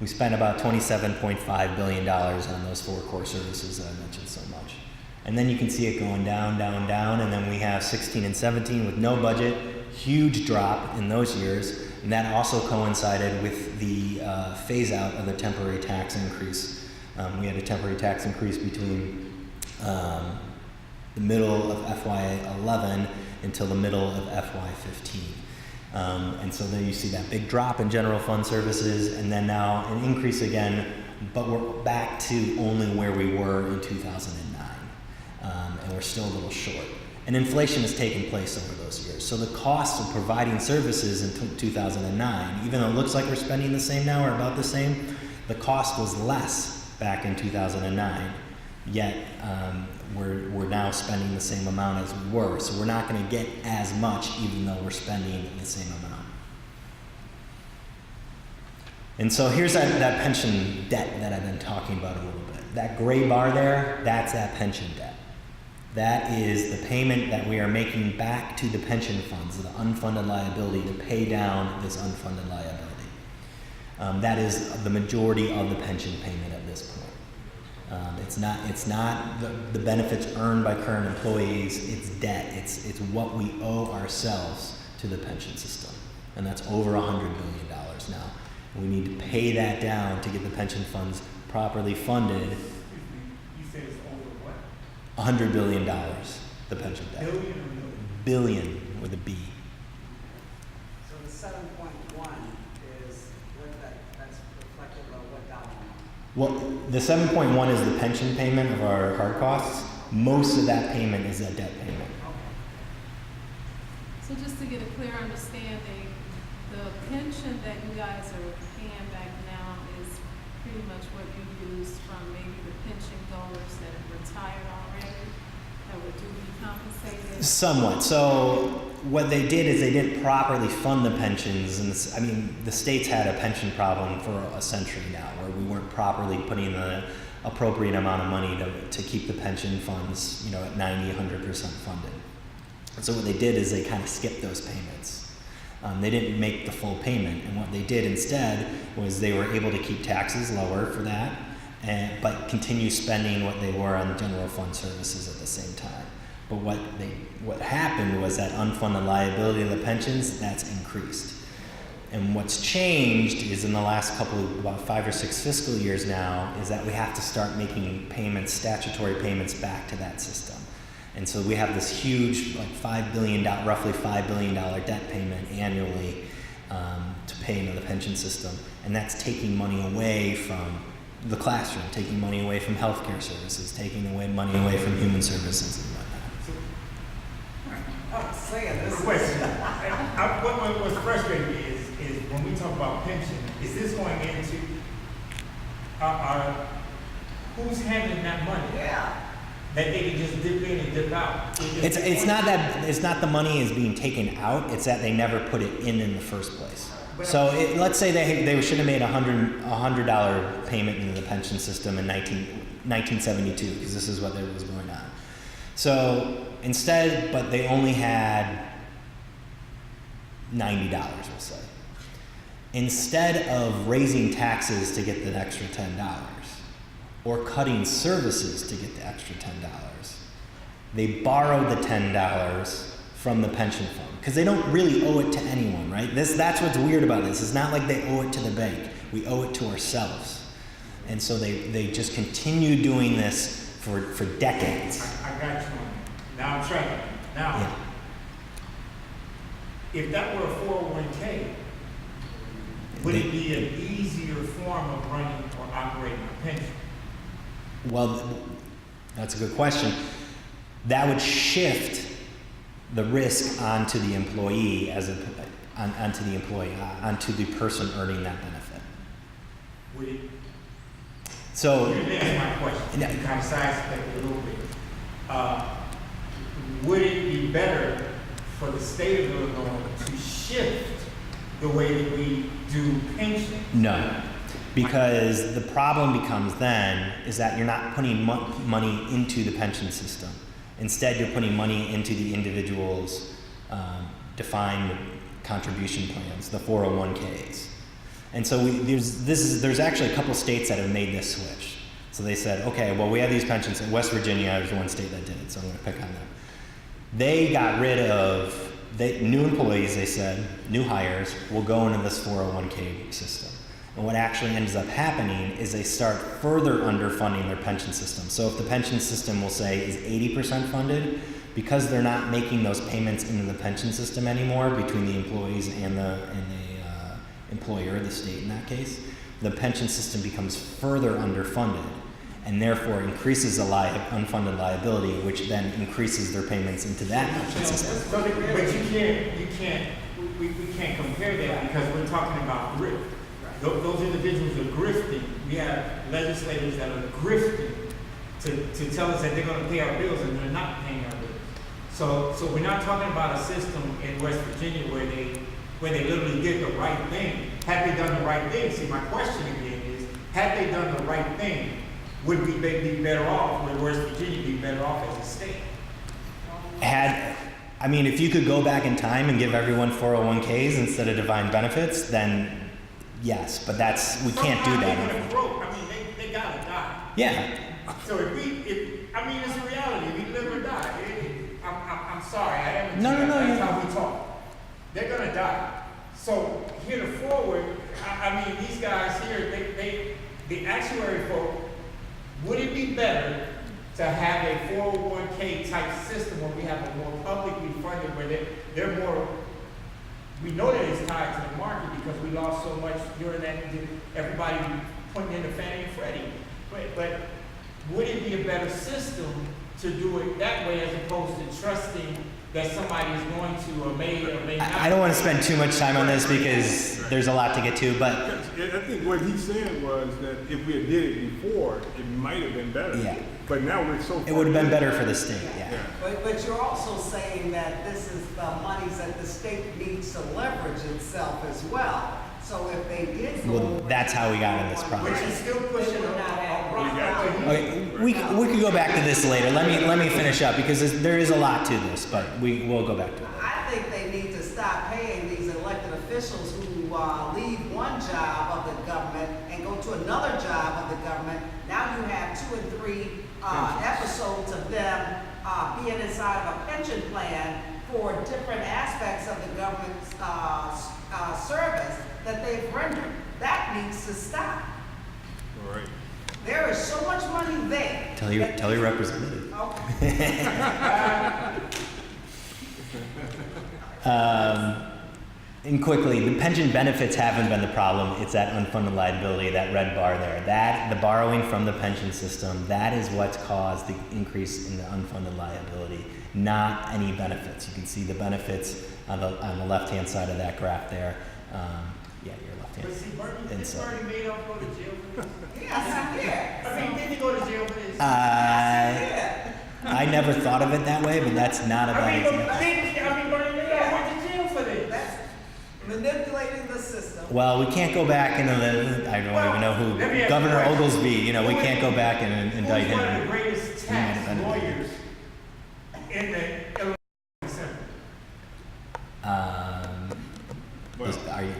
We spent about $27.5 billion on those 4 core services that I mentioned so much. And then you can see it going down, down, down, and then we have 16 and 17 with no budget, huge drop in those years, and that also coincided with the phase out of the temporary tax increase. We had a temporary tax increase between the middle of FY11 until the middle of FY15. And so then you see that big drop in general fund services, and then now an increase again, but we're back to only where we were in 2009. And we're still a little short. And inflation has taken place over those years. So the cost of providing services in 2009, even though it looks like we're spending the same now or about the same, the cost was less back in 2009. Yet we're now spending the same amount as we were. So we're not going to get as much even though we're spending the same amount. And so here's that pension debt that I've been talking about a little bit. That gray bar there, that's that pension debt. That is the payment that we are making back to the pension funds, the unfunded liability, to pay down this unfunded liability. That is the majority of the pension payment at this point. It's not the benefits earned by current employees, it's debt. It's what we owe ourselves to the pension system. And that's over $100 billion now. We need to pay that down to get the pension funds properly funded. You said it's over what? $100 billion, the pension debt. Billion or million? Billion with a B. So the 7.1 is that's reflective of what dollar amount? Well, the 7.1 is the pension payment of our hard costs. Most of that payment is that debt payment. So just to get a clear understanding, the pension that you guys are paying back now is pretty much what you used from maybe the pension goers that have retired already, that were duly compensated? Somewhat. So what they did is they didn't properly fund the pensions, and the states had a pension problem for a century now, where we weren't properly putting the appropriate amount of money to keep the pension funds, at 90-100% funded. And so what they did is they kind of skipped those payments. They didn't make the full payment, and what they did instead was they were able to keep taxes lower for that, but continue spending what they were on general fund services at the same time. But what happened was that unfunded liability of the pensions, that's increased. And what's changed is in the last about 5 or 6 fiscal years now, is that we have to start making payments, statutory payments back to that system. And so we have this huge, roughly $5 billion debt payment annually to pay into the pension system. And that's taking money away from the classroom, taking money away from healthcare services, taking money away from human services and whatnot. Question. What's frustrating me is when we talk about pension, is this going into who's handling that money? Yeah. That they can just dip in and dip out. It's not the money is being taken out. It's that they never put it in the first place. So let's say they should have made a $100 payment into the pension system in 1972, because this is what was going on. So instead, but they only had $90, we'll say. Instead of raising taxes to get the extra $10, or cutting services to get the extra $10, they borrowed the $10 from the pension fund, because they don't really owe it to anyone, right? That's what's weird about this. It's not like they owe it to the bank. We owe it to ourselves. And so they just continue doing this for decades. I got you. Now I'm tracking. Now, Yeah. if that were a 401k, would it be an easier form of running or operating a pension? Well, that's a good question. That would shift the risk onto the employee onto the person earning that benefit. Would it? So, Let me ask my question. Yeah. Kind of sidestep it a little bit. Would it be better for the state of Illinois to shift the way that we do pensions? no. Because the problem becomes then is that you're not putting money into the pension system. Instead, you're putting money into the individual's defined contribution plans, the 401ks. And so there's actually a couple states that have made this switch. So they said, okay, well, we have these pensions. In West Virginia, there's one state that did it, so I'm going to pick on them. They got rid of new employees, they said, new hires will go into this 401k system. And what actually ends up happening is they start further underfunding their pension system. So if the pension system, will say, is 80% funded, because they're not making those payments into the pension system anymore between the employees and the employer, the state in that case, the pension system becomes further underfunded and therefore increases the unfunded liability, which then increases their payments into that pension system. But we can't compare that because we're talking about grift. Those individuals are grifting. We have legislators that are grifting to tell us that they're going to pay our bills and they're not paying our bills. So we're not talking about a system in West Virginia where they literally did the right thing. Had they done the right thing? See, my question again is, had they done the right thing, would we be better off? Would West Virginia be better off as a state? If you could go back in time and give everyone 401ks instead of defined benefits, then yes, but we can't do that. They gotta die. Yeah. So it's a reality. We live or die. I'm sorry. No. That's how we talk. They're gonna die. So heretofore, these guys here, the actuary folk, would it be better to have a 401k type system where we have a more publicly funded, where they're more, we know that it's tied to the market because we lost so much during that, everybody putting in the Fannie and Freddie. But would it be a better system to do it that way as opposed to trusting that somebody is going to or may not? I don't want to spend too much time on this because there's a lot to get to, but I think what he said was that if we had did it before, it might have been better. Yeah. But now we're so far. it would have been better for the state, yeah. But you're also saying that this is the monies that the state needs to leverage itself as well. So if they did go Well, over that's how we got in this problem. Which is still pushing They would not have a Okay, we could go back to this later. Let me finish up because there is a lot to this, but we'll go back to it. I think they need to stop paying these elected officials who leave one job of the government and go to another job of the government. Now you have 2 and 3 episodes of them being inside of a pension plan for different aspects of the government's service that they've rendered. That needs to stop. All right. There is so much money there. Tell your representative. Okay. And quickly, the pension benefits haven't been the problem. It's that unfunded liability, that red bar there. The borrowing from the pension system, that is what's caused the increase in the unfunded liability, not any benefits. You can see the benefits on the left-hand side of that graph there. Your left-hand. But see, Bernie, And didn't so- Bernie Madoff go to jail for this? Yes, Didn't he go to jail for this? I never thought of it that way, but that's not a bad example. Bernie Madoff went to jail for this. that's manipulating the system. Well, we can't go back into I don't even know who, Let me ask Governor you a question. Oglesby, we can't go back and indict Who's one of the him. greatest He might have tax been lawyers in the Illinois Assembly? Are you,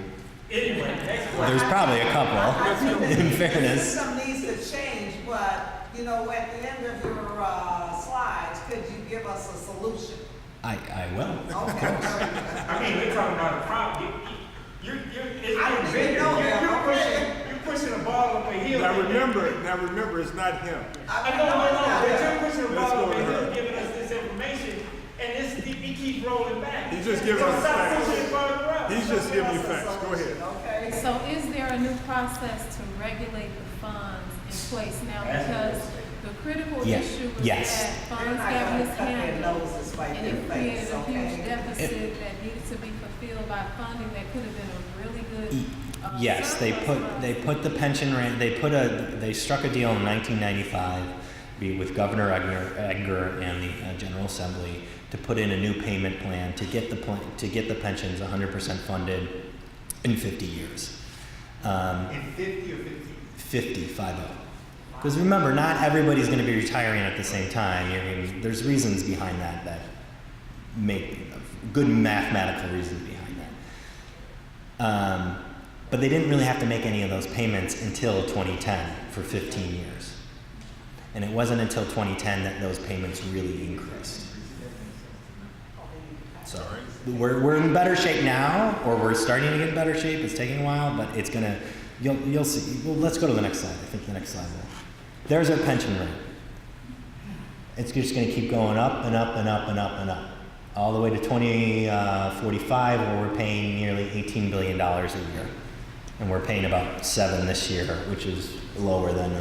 Anyway, next question. there's probably a couple, in The fairness. system needs to change, but, at the end of your slides, could you give us a solution? I will. Okay. We're talking about a problem. It's I don't getting even know bigger. that. You're pushing a ball up a hill. Now remember, it's not him. I know, but you're pushing a Let's ball go up a to hill, her. giving us this information, and he keeps rolling back. He's just giving So us stop facts. pushing it further up. He's just giving you facts. Go ahead. Okay. So is there a new process to regulate the funds in place now? Because the critical Yeah. issue was Yes. that They're funds not got gonna cut their mishandled. noses by And their it created face, a huge okay? deficit that needed to be fulfilled by funding that could have been a really good. Yes, they put the pension rate, they struck a deal in 1995 with Governor Edgar and the General Assembly to put in a new payment plan to get the pensions 100% funded in 50 years. In 50 or 50? 50. Because remember, not everybody's going to be retiring at the same time. I mean, there's reasons behind that make good mathematical reasons behind that. But they didn't really have to make any of those payments until 2010 for 15 years. And it wasn't until 2010 that those payments really increased. So we're in better shape now, or we're starting to get in better shape. It's taking a while, but it's gonna, you'll see. Well, let's go to the next slide. I think the next slide will. There's our pension rate. It's just gonna keep going up and up and up and up and up, all the way to 2045, where we're paying nearly $18 billion a year. And we're paying about 7 this year, which is lower than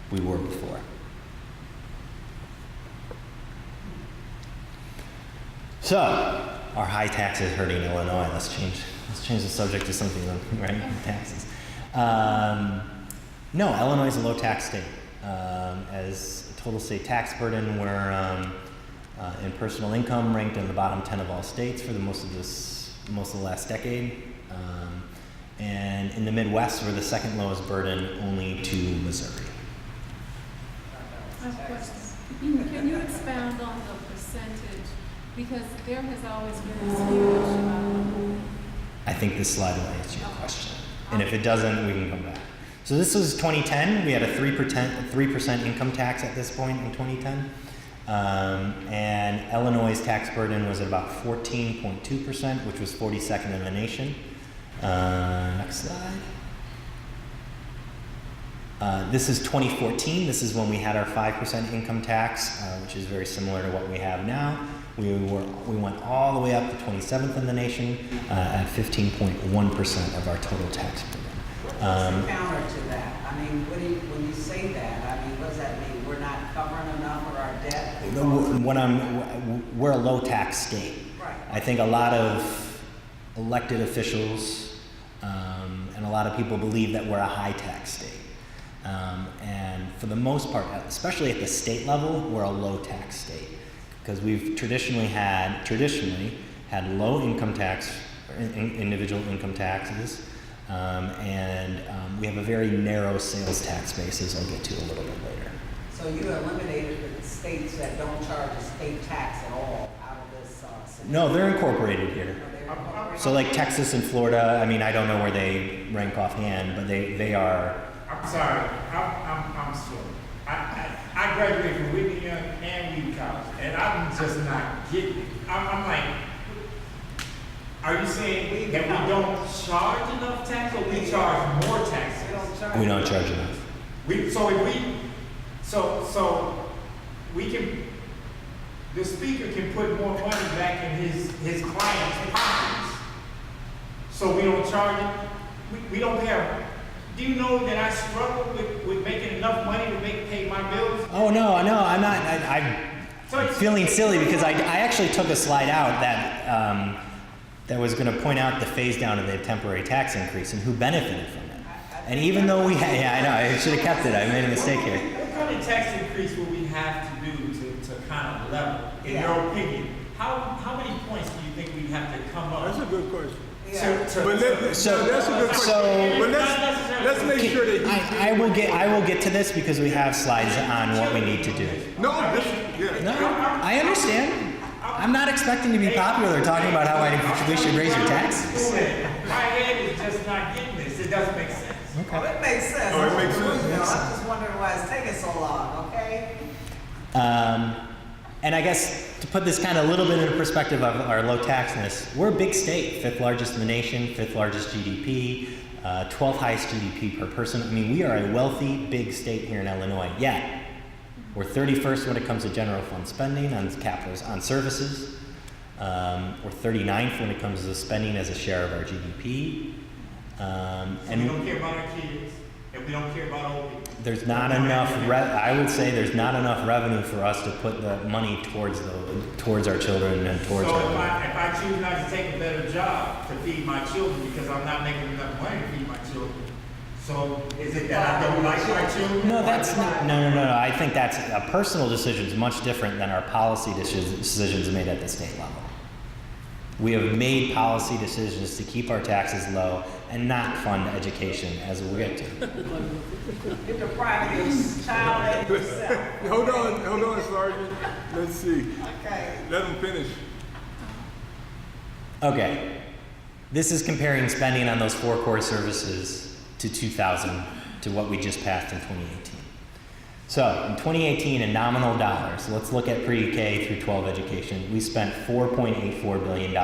we were before. So, are high taxes hurting Illinois? Let's change the subject to something, right? Taxes. No, Illinois is a low tax state. As a total state tax burden, we're in personal income ranked in the bottom 10 of all states for most of the last decade. And in the Midwest, we're the second lowest burden, only to Missouri. I have a question. Can you expound on the percentage? Because there has always been this huge, I think this slide will answer your question. And if it doesn't, we can come back. So this was 2010. We had a 3% income tax at this point in 2010. And Illinois' tax burden was at about 14.2%, which was 42nd in the nation. Next slide. This is 2014. This is when we had our 5% income tax, which is very similar to what we have now. We went all the way up to 27th in the nation at 15.1% of our total tax burden. What's the counter to that? I mean, when you say that, I mean, what does that mean? We're not covering enough of our debt? We're a low tax state. Right. I think a lot of elected officials and a lot of people believe that we're a high tax state. And for the most part, especially at the state level, we're a low tax state because we've traditionally had low income tax, individual income taxes, and we have a very narrow sales tax basis I'll get to a little bit later. So you eliminated the states that don't charge a state tax at all out of this scenario? No, they're incorporated here. So like Texas and Florida, I mean, I don't know where they rank offhand, but they are. I'm sorry, I'm slow. I graduated from Whitney Young and Reed College, and I'm just not getting it. I'm like, are you saying that we don't charge enough tax, or we charge more taxes? We don't charge enough. So we can, the speaker can put more money back in his client's pockets. So we don't charge it. We don't pay our. Do you know that I struggle with making enough money to pay my bills? Oh no, I'm not. I'm feeling silly because I actually took a slide out that was going to point out the phase down of the temporary tax increase and who benefited from it. And even though we had, yeah, I know, I should have kept it. I made a mistake here. What kind of tax increase would we have to do to kind of level, in your opinion? How many points do you think we have to come up? That's a good question. Yeah. That's a good question. But let's make sure that I will get to this because we have slides on what we need to do. No, I understand. I'm not expecting to be popular talking about how we should raise your taxes. My head is just not getting this. It doesn't make sense. Oh, it makes sense. Oh, it makes sense. You know, I'm just wondering why it's taking so long, okay? And I guess to put this kind of a little bit into perspective of our low taxness, we're a big state, 5th largest in the nation, 5th largest GDP, 12th highest GDP per person. I mean, we are a wealthy, big state here in Illinois. Yet, we're 31st when it comes to general fund spending on on services. We're 39th when it comes to spending as a share of our GDP. And we don't care about our kids, and we don't care about old people. There's not enough. I would say there's not enough revenue for us to put the money towards our children and towards. So our. if I choose not to take a better job to feed my children because I'm not making enough money to feed my children, so is it that I don't like my children? No, that's not. No. I think that's a personal decision is much different than our policy decisions made at the state level. We have made policy decisions to keep our taxes low and not fund education, as we'll get to. You're depriving your child and yourself. Hold on, Sergeant. Let's see. Okay. Let him finish. Okay, this is comparing spending on those 4 core services to 2000 to what we just passed in 2018. So in 2018, in nominal dollars, let's look at pre-K through 12 education. We spent $4.84 billion.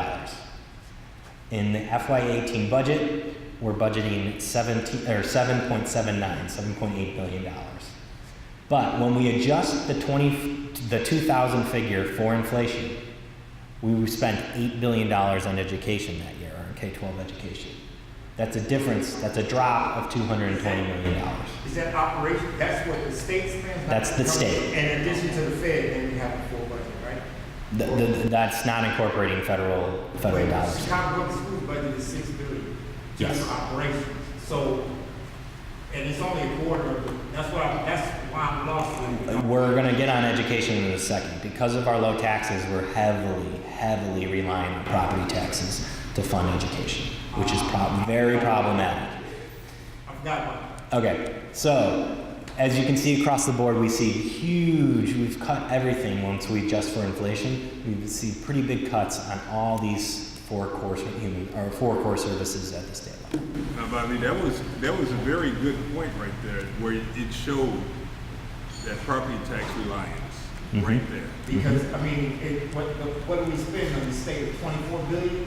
In the FY18 budget, we're budgeting $7.8 billion. But when we adjust the 2000 figure for inflation, we spent $8 billion on education that year, on K-12 education. That's a difference, that's a drop of $220 million. Is that operation, that's what the state spends? That's the state. In addition to the Fed, then we have a full budget, right? That's not incorporating federal dollars. Chicago Public Schools budget is $6 billion. Just Yes. for operations. So, and it's only a quarter of it. That's why I'm lost. We're gonna get on education in a second. Because of our low taxes, we're heavily relying on property taxes to fund education, which is very problematic. I forgot about it. Okay, so as you can see across the board, we see we've cut everything once we adjust for inflation. We see pretty big cuts on all these 4 core services at the state level. Now, Bobby, that was a very good point right there, where it showed that property tax reliance right there. Because, I mean, what do we spend on the state? 24 billion,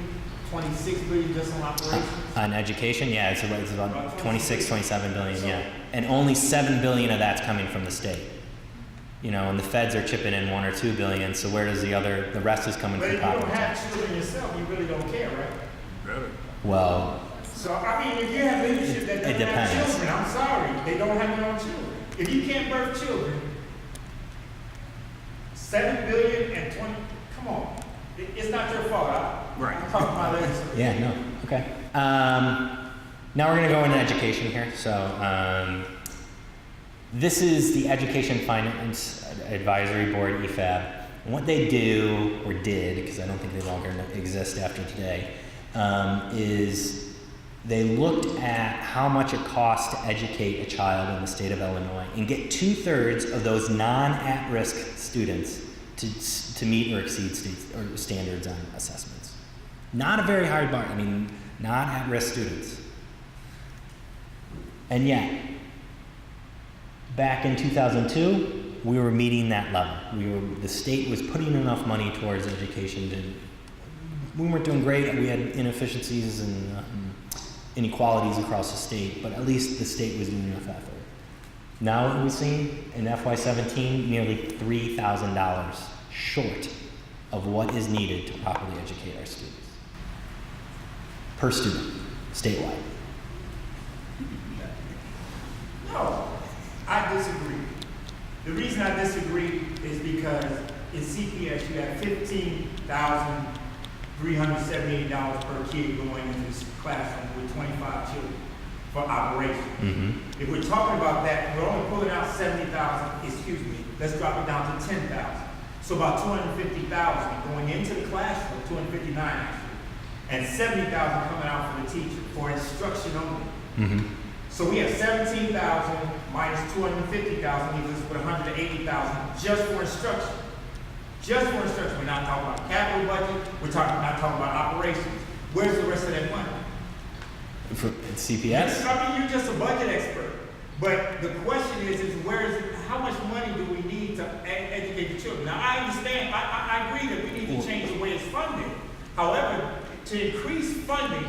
26 billion just on operations? On education, yeah, it's about 26, 27 billion, yeah. And only 7 billion of that's coming from the state. You know, and the feds are chipping in 1 or 2 billion, so where does the rest is coming But from if you don't property have tax? children yourself, you really don't care, right? Better. Well, So, I mean, if you have leadership that It doesn't have depends. children, I'm sorry, they don't have their own children. If you can't birth children, 7 billion and 20, come on. It's not your fault. Right. I'm talking about legislation. yeah, no, okay. Now we're gonna go into education here. So this is the Education Finance Advisory Board, EFAB. And what they do, or did, because I don't think they longer exist after today, is they looked at how much it costs to educate a child in the state of Illinois and get 2/3 of those non-at-risk students to meet or exceed standards on assessments. Not a very hard bar. I mean, not at-risk students. And yet, back in 2002, we were meeting that level. The state was putting enough money towards education. We weren't doing great. We had inefficiencies and inequalities across the state, but at least the state was doing enough effort. Now what we've seen in FY17, nearly $3,000 short of what is needed to properly educate our students. Per student, statewide. No, I disagree. The reason I disagree is because in CPS you have $15,378 per kid going into this classroom with 25 children for operations. If we're talking about that, we're only pulling out 70,000, excuse me, let's drop it down to 10,000. So about 250,000 going into the classroom, 259 actually, and 70,000 coming out for the teacher for instruction only. So we have 17,000 minus 250,000 leaves us with 180,000 just for instruction. Just for instruction. We're not talking about capital budget. We're not talking about operations. Where's the rest of that money? For CPS? I mean, you're just a budget expert. But the question is how much money do we need to educate the children? Now, I understand. I agree that we need to change the way it's funded. However, to increase funding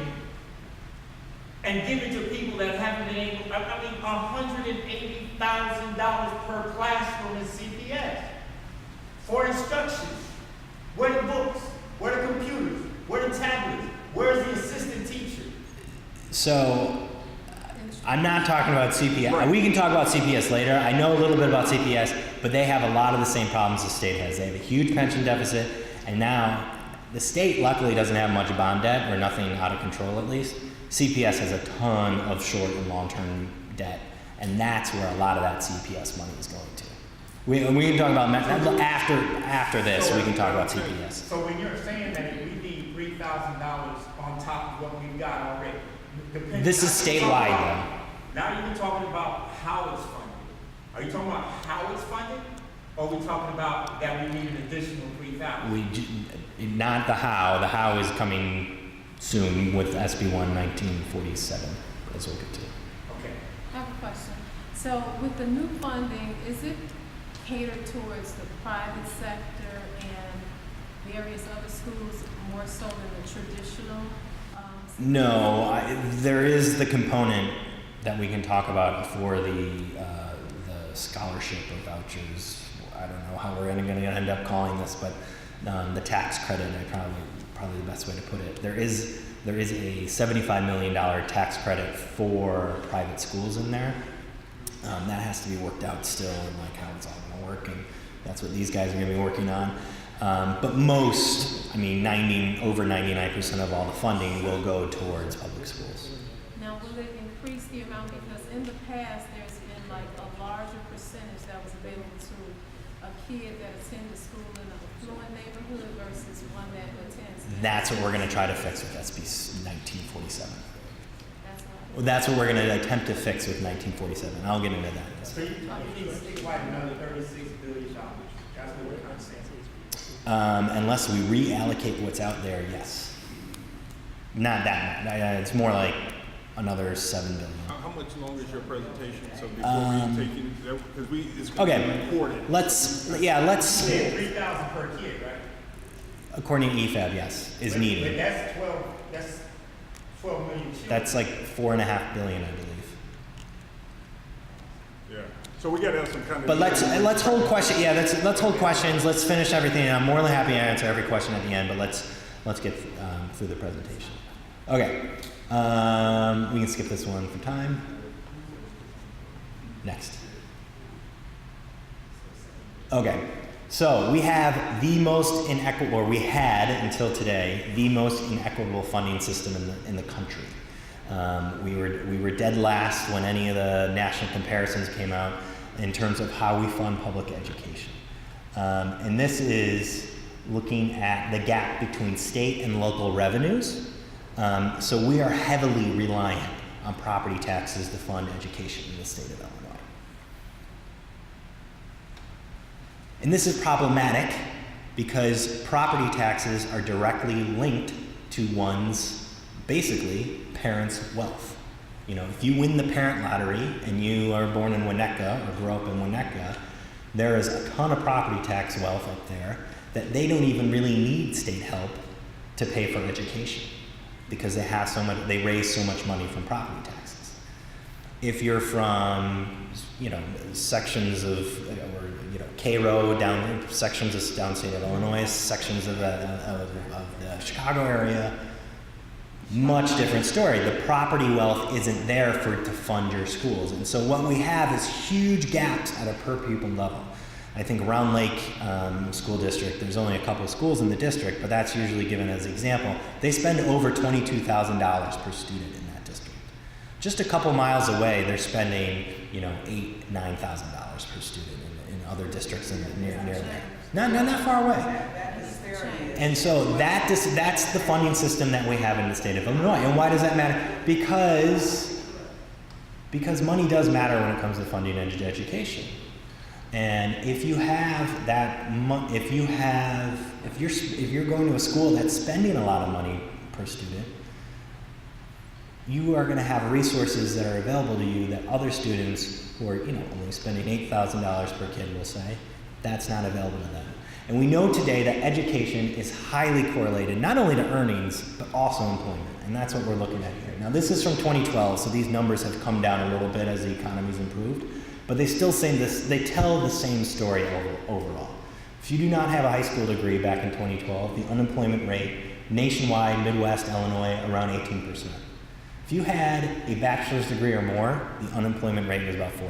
and give it to people that haven't been able, $180,000 per classroom in CPS for instruction. Where are the books? Where are the computers? Where are the tablets? Where's the assistant teacher? So, I'm not talking about CPS. We can talk about CPS later. I know a little bit about CPS, but they have a lot of the same problems the state has. They have a huge pension deficit, and now the state luckily doesn't have much bond debt, or nothing out of control at least. CPS has a ton of short and long-term debt, and that's where a lot of that CPS money is going to. We can talk about after this. We can talk about CPS. So when you're saying that we need $3,000 on top of what we've got already. This is statewide, Now you're talking about how it's funded. Are you talking about how it's funded? Or are we talking about that we need an additional 3,000? Not the how. The how is coming soon with SB 1 1947, as we'll get to. Okay. I have a question. So with the new funding, is it catered towards the private sector and various other schools more so than the traditional? No, there is the component that we can talk about for the scholarship or vouchers. I don't know how we're going to end up calling this, but the tax credit, probably the best way to put it. There is a $75 million tax credit for private schools in there. That has to be worked out still, and like how it's all going to work, and that's what these guys are going to be working on. But most, over 99% of all the funding will go towards public schools. Now, will it increase the amount? Because in the past, there's been like a larger percentage that was available to a kid that attended school in an affluent neighborhood versus one that attends. That's what we're going to try to fix with SB 1947. That's That's what we're going to attempt to fix with 1947. I'll get into that. So you need statewide another $36 billion. That's what we're trying to say. Unless we reallocate what's out there, yes. Not that much. It's more like another $7 billion. How much longer is your presentation? So before we take it, because it's going to Okay. be recorded. Let's. Yeah, 3,000 per kid, right? According to EFAB, yes, is But needed. that's 12 million children. That's like $4.5 billion, I believe. Yeah. So we got to have some kind of. But let's hold question. Yeah, let's hold questions. Let's finish everything. I'm more than happy to answer every question at the end. But let's get through the presentation. Okay. We can skip this one for time. Next. Okay. So we have the most inequitable, or we had until today, the most inequitable funding system in the country. We were dead last when any of the national comparisons came out in terms of how we fund public education. And this is looking at the gap between state and local revenues. So we are heavily reliant on property taxes to fund education in the state of Illinois. And this is problematic because property taxes are directly linked to one's, basically, parents' wealth. You know, if you win the parent lottery and you are born in Winnetka or grew up in Winnetka, there is a ton of property tax wealth up there that they don't even really need state help to pay for education because they have so much, they raise so much money from property taxes. If you're from, sections of, Cairo, down sections of downstate of Illinois, sections of the Chicago area, much different story. The property wealth isn't there to fund your schools. And so what we have is huge gaps at a per pupil level. I think Round Lake School District, there's only a couple of schools in the district, but that's usually given as an example. They spend over $22,000 per student in that district. Just a couple miles away, they're spending, $8,000, $9,000 per student in other districts near there. Not that far away. And so that's the funding system that we have in the state of Illinois. And why does that matter? Because money does matter when it comes to funding education. And if you have that, if you're going to a school that's spending a lot of money per student, you are going to have resources that are available to you that other students who are, only spending $8,000 per kid will say, that's not available to them. And we know today that education is highly correlated, not only to earnings, but also employment. And that's what we're looking at here. Now, this is from 2012, so these numbers have come down a little bit as the economy's improved. But they still say this, they tell the same story overall. If you do not have a high school degree back in 2012, the unemployment rate nationwide, Midwest, Illinois, around 18%. If you had a bachelor's degree or more, the unemployment rate was about 4%.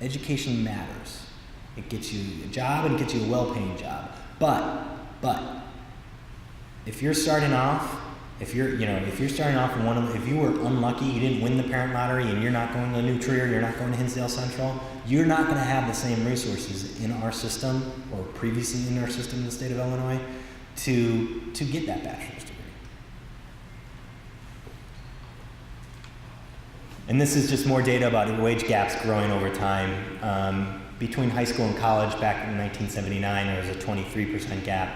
Education matters. It gets you a job and it gets you a well-paying job. But if you're starting off, if you're starting off in if you were unlucky, you didn't win the parent lottery and you're not going to New Trier, you're not going to Hinsdale Central, you're not going to have the same resources in our system or previously in our system in the state of Illinois to get that bachelor's degree. And this is just more data about wage gaps growing over time. Between high school and college back in 1979, there was a 23% gap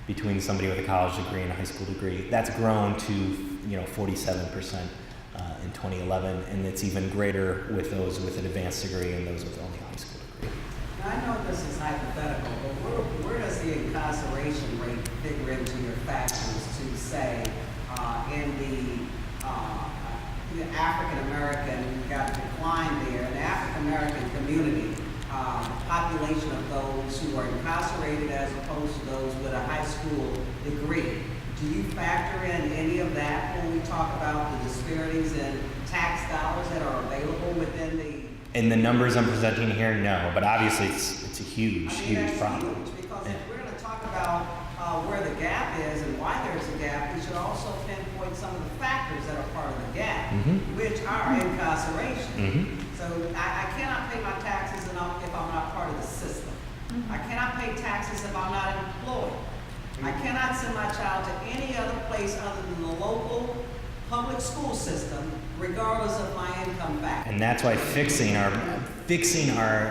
between somebody with a college degree and a high school degree. That's grown to 47% in 2011, and it's even greater with those with an advanced degree and those with only a high school degree. Now, I know this is hypothetical, but where does the incarceration rate figure into your factors to say in the African American, got a decline there, in the African American community, the population of those who are incarcerated as opposed to those with a high school degree. Do you factor in any of that when we talk about the disparities in tax dollars that are available within the? In the numbers I'm presenting here, no, but obviously it's a huge, huge that's problem. huge, because if we're going to talk about where the gap is and why there's a gap, we should also pinpoint some of the factors that are part of the gap, which are incarceration. So I cannot pay my taxes if I'm not part of the system. I cannot pay taxes if I'm not employed. I cannot send my child to any other place other than the local public school system, regardless of my income factor. And that's why fixing our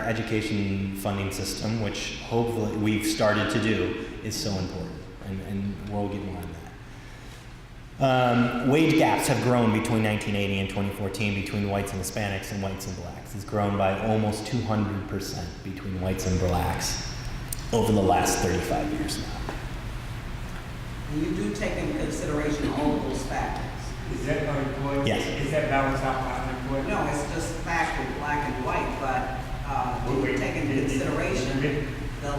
education funding system, which hopefully we've started to do, is so important. And we'll get more on that. Wage gaps have grown between 1980 and 2014 between whites and Hispanics and whites and blacks. It's grown by almost 200% between whites and blacks over the last 35 years now. And you do take into consideration all of those factors. Is that unemployed? Yes. Is that balance out by unemployed? No, it's just factor, black and white, but do you take into consideration the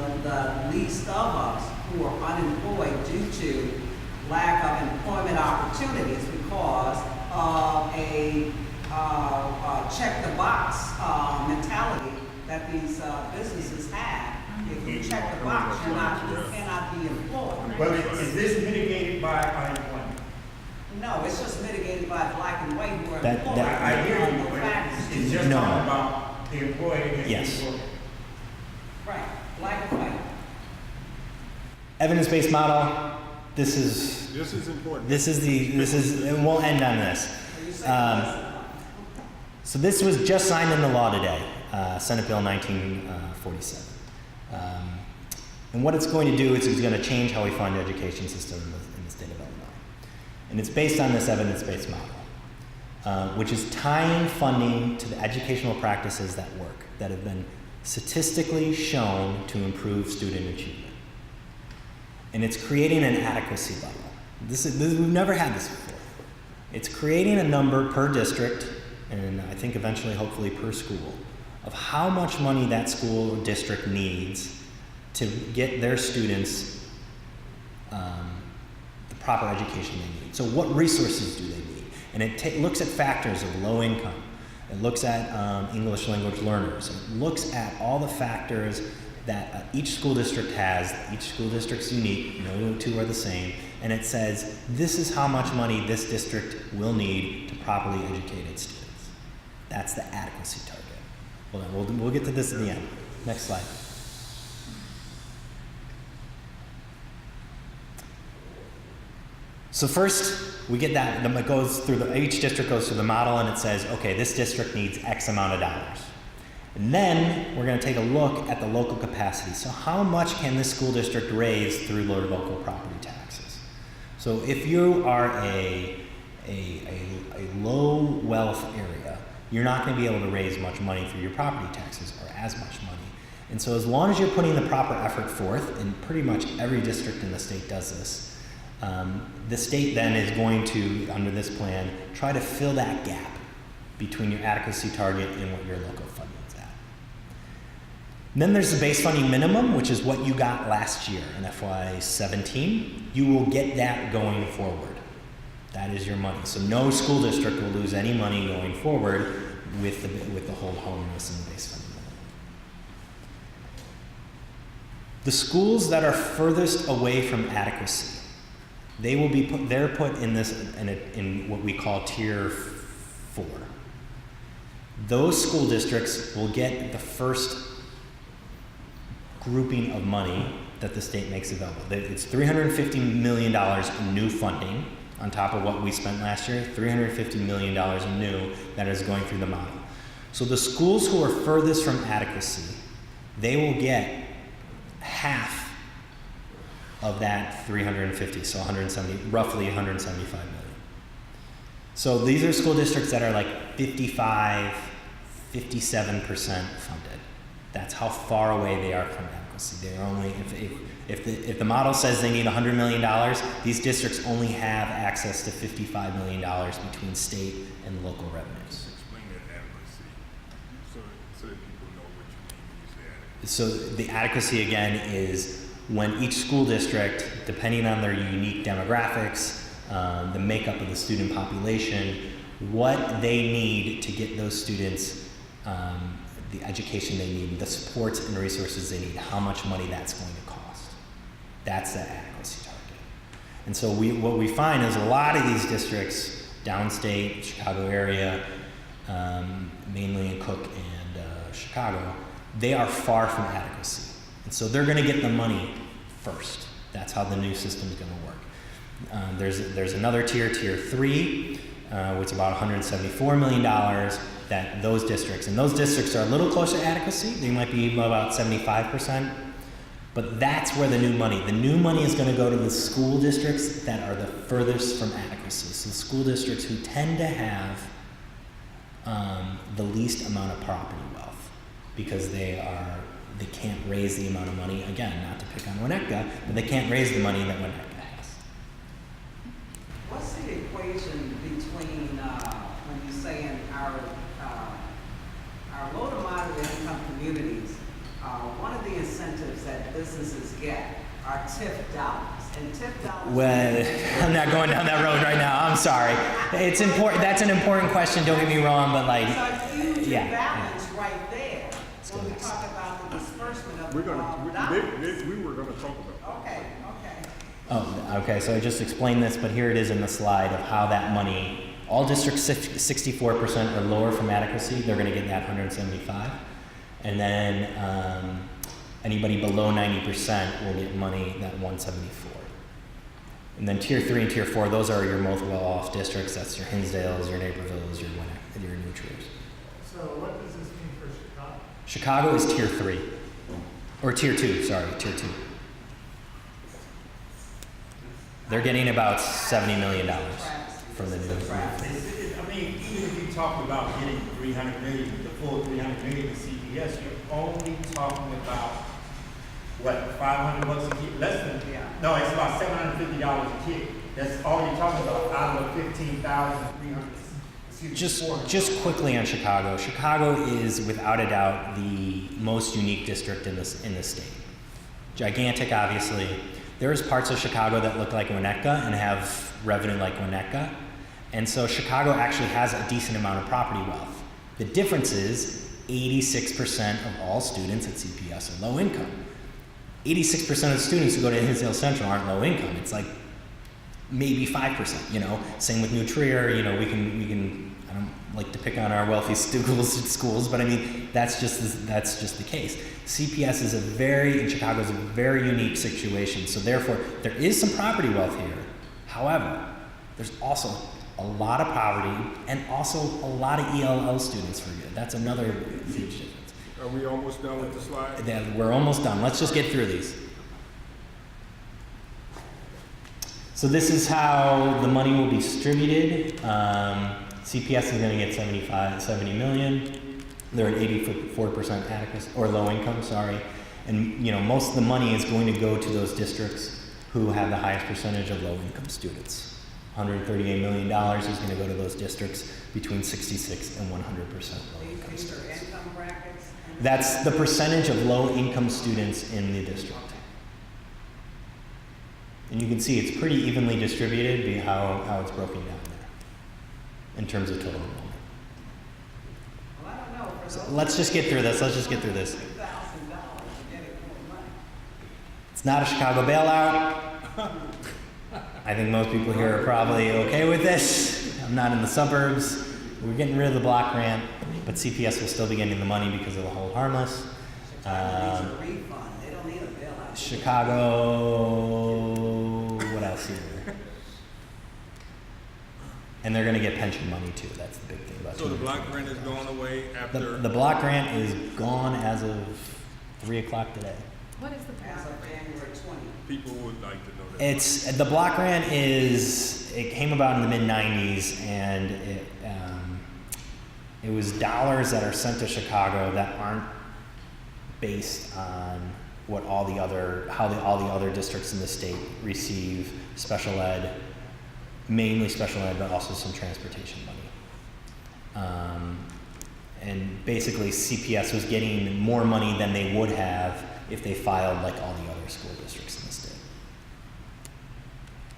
least of us who are unemployed due to lack of employment opportunities because of a check the box mentality that these businesses have. If you check the box, you cannot be employed. Well, is this mitigated by unemployment? No, it's just mitigated by black and white who are That- employed. that- I hear you, The but factors it's do. just No. talking about the employee against Yes. the employer. Right, black and white. Evidence-based model. This is important. and we'll end on this. So you say So this was just signed into law today, Senate Bill 1947. And what it's going to do is it's going to change how we fund the education system in the state of Illinois. And it's based on this evidence-based model, which is tying funding to the educational practices that work, that have been statistically shown to improve student achievement. And it's creating an adequacy level. We've never had this before. It's creating a number per district, and I think eventually, hopefully, per school, of how much money that school or district needs to get their students the proper education they need. So what resources do they need? And it looks at factors of low income. It looks at English language learners. It looks at all the factors that each school district has. Each school district's unique, no two are the same. And it says, this is how much money this district will need to properly educate its students. That's the adequacy target. Hold on, we'll get to this at the end. Next slide. So first, we get that, it goes through each district goes through the model and it says, okay, this district needs X amount of dollars. And then we're going to take a look at the local capacity. So how much can this school district raise through their local property taxes? So if you are a low wealth area, you're not going to be able to raise much money through your property taxes or as much money. And so as long as you're putting the proper effort forth, and pretty much every district in the state does this, the state then is going to, under this plan, try to fill that gap between your adequacy target and what your local funding is at. And then there's the base funding minimum, which is what you got last year in FY17. You will get that going forward. That is your money. So no school district will lose any money going forward with the hold harmless and the base funding minimum. The schools that are furthest away from adequacy, they will be put in this in what we call tier 4. Those school districts will get the first grouping of money that the state makes available. It's $350 million in new funding on top of what we spent last year, $350 million in new that is going through the model. So the schools who are furthest from adequacy, they will get half of that 350, so 170, roughly 175 million. So these are school districts that are like 55, 57% funded. That's how far away they are from adequacy. They're only, if the model says they need $100 million, these districts only have access to $55 million between state and local revenues. Explain that adequacy, so that people know what you mean when you say adequacy. So the adequacy again is when each school district, depending on their unique demographics, the makeup of the student population, what they need to get those students the education they need, the supports and resources they need, how much money that's going to cost. That's the adequacy target. And so what we find is a lot of these districts, downstate, Chicago area, mainly in Cook and Chicago, they are far from adequacy. And so they're going to get the money first. That's how the new system is going to work. There's another tier 3, which is about $174 million that those districts, and those districts are a little closer to adequacy. They might be about 75%, but that's where the new money is going to go to the school districts that are the furthest from adequacy. So school districts who tend to have the least amount of property wealth because they can't raise the amount of money, again, not to pick on Winnetka, but they can't raise the money that Winnetka has. What's the equation between when you're saying our low to moderate income communities? One of the incentives that businesses get are TIF dollars, and TIF dollars. Well, I'm not going down that road right now. I'm sorry. It's important. That's an important question. Don't get me wrong, but like, So a huge yeah. balance right there when we talk about the disbursement of We dollars. were gonna talk about Okay. Oh, okay. So I just explained this, but here it is in the slide of how that money. All districts 64% or lower from adequacy, they're going to get that 175, and then anybody below 90% will get money that 174. And then tier 3 and tier 4, those are your most well-off districts. That's your Hinsdales, your Napervilles, your Winnetka, your New Triers. So what does this mean for Chicago? Chicago is tier 3, or tier 2. Sorry, tier 2. They're getting about $70 million from the new. I mean, even if you talk about getting 300 million, the full 300 million to CPS, you're only talking about, what, $500 a kid? Less than, no, it's about $750 a kid. That's all you're talking about out of the 15,300. Just quickly on Chicago. Chicago is without a doubt the most unique district in the state. Gigantic, obviously. There's parts of Chicago that look like Winnetka and have revenue like Winnetka. And so Chicago actually has a decent amount of property wealth. The difference is 86% of all students at CPS are low income. 86% of the students who go to Hinsdale Central aren't low income. It's like maybe 5%, you know. Same with New Trier, you know, we can I don't like to pick on our wealthy schools, but I mean, that's just the case. CPS is in Chicago is a very unique situation. So therefore, there is some property wealth here. However, there's also a lot of poverty and also a lot of ELL students for good. That's another huge difference. Are we almost done with the slide? We're almost done. Let's just get through these. So this is how the money will be distributed. CPS is going to get 70 million. They're at 84% adequacy, or low income, sorry. And you know, most of the money is going to go to those districts who have the highest percentage of low income students. $138 million is going to go to those districts between 66 and 100% low income students. Income brackets. That's the percentage of low income students in the district. And you can see it's pretty evenly distributed how it's broken down there in terms of total enrollment. Well, I don't know. So let's just get through this. $1,000 It's not a Chicago bailout. I think most people here are probably okay with this. I'm not in the suburbs. We're getting rid of the block grant, but CPS will still be getting the money because of the hold harmless. Chicago needs a refund. They don't need a bailout. Chicago, what else here? And they're gonna get pension money too, that's the big thing about So the 220. block grant is going away after? The block grant is gone as of 3 o'clock today. What is the As block? of January 20. People would like to know that. The block grant it came about in the mid-90s, and it was dollars that are sent to Chicago that aren't based on what all the other districts in the state receive special ed, mainly special ed, but also some transportation money. And basically CPS was getting more money than they would have if they filed like all the other school districts in the state.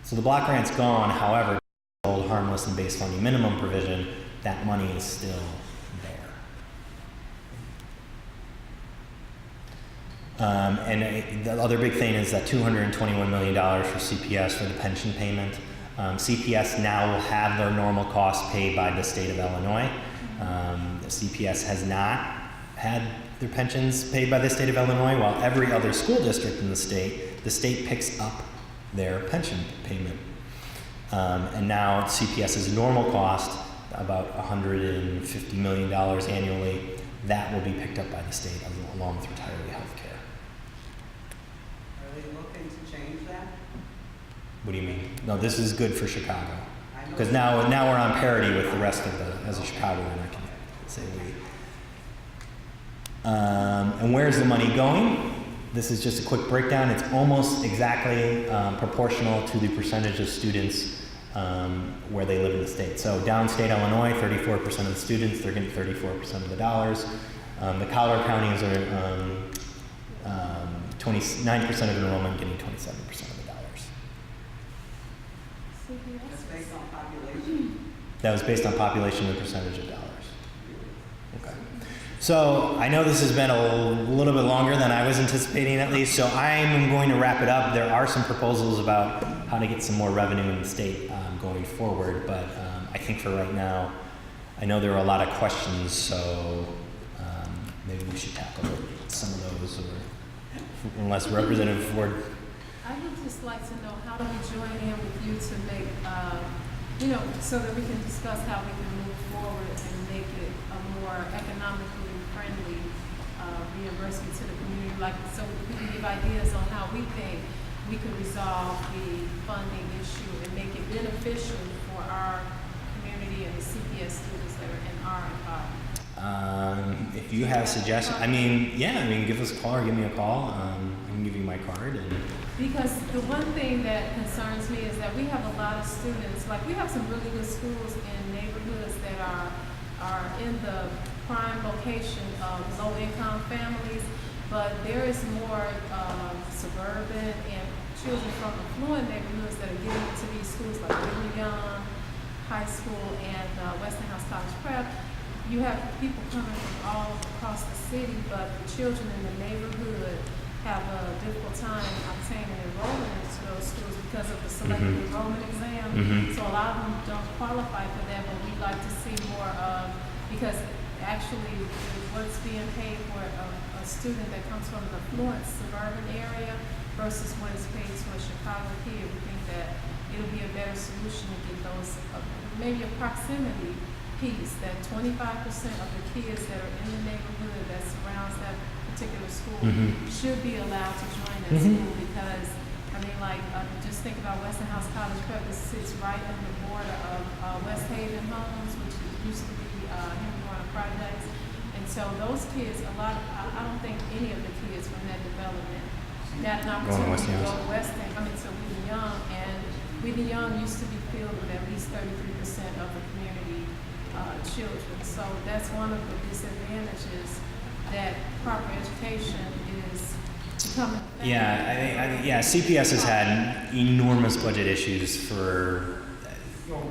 So the block grant's gone, however, the old harmless and base funding minimum provision, that money is still there. And the other big thing is that $221 million for CPS for the pension payment. CPS now will have their normal costs paid by the state of Illinois. The CPS has not had their pensions paid by the state of Illinois, while every other school district in the state picks up their pension payment. And now CPS's normal cost, about $150 million annually, that will be picked up by the state along with retiree health care. Are they looking to change that? What do you mean? No, this is good for Chicago. I know- Because now we're on parity with the rest of as a Chicagoan, I can say we. And where's the money going? This is just a quick breakdown. It's almost exactly proportional to the percentage of students where they live in the state. So downstate Illinois, 34% of the students, they're getting 34% of the dollars. The Collier counties are 29% of enrollment getting 27% of the dollars. That's based on population. That was based on population and percentage of dollars. Okay. So I know this has been a little bit longer than I was anticipating at least, so I'm going to wrap it up. There are some proposals about how to get some more revenue in the state going forward, but I think for right now, I know there are a lot of questions, so maybe we should tackle some of those, or unless Representative Ford. I would just like to know, how do we join in with you to make, so that we can discuss how we can move forward and make it a more economically friendly reimbursement to the community, like, so we can give ideas on how we think we could resolve the funding issue and make it beneficial for our community and the CPS students that are in our environment. If you have suggestions, give us a call or give me a call. I can give you my card. Because the one thing that concerns me is that we have a lot of students, like we have some really good schools in neighborhoods that are in the prime location of low-income families, but there is more suburban and children from affluent neighborhoods that are getting into these schools like Whitney Young High School and Westinghouse College Prep. You have people coming from all across the city, but the children in the neighborhood have a difficult time obtaining enrollment into those schools because of the selective enrollment exam. So a lot of them don't qualify for that, but we'd like to see more of, because actually what's being paid for a student that comes from an affluent suburban area versus what is paid to a Chicago kid, we think that it'll be a better solution to get those, maybe a proximity piece, that 25% of the kids that are in the neighborhood that surrounds that particular school should be allowed to join that school, because just think about Westinghouse College Prep. It sits right on the border of West Haven Homes, which used to be Henry Warner Projects, and so those kids, I don't think any of the kids from that development got an opportunity to go to to Whitney Young, and Whitney Young used to be filled with at least 33% of the community children. So that's one of the disadvantages that proper education is becoming. CPS has had enormous budget issues for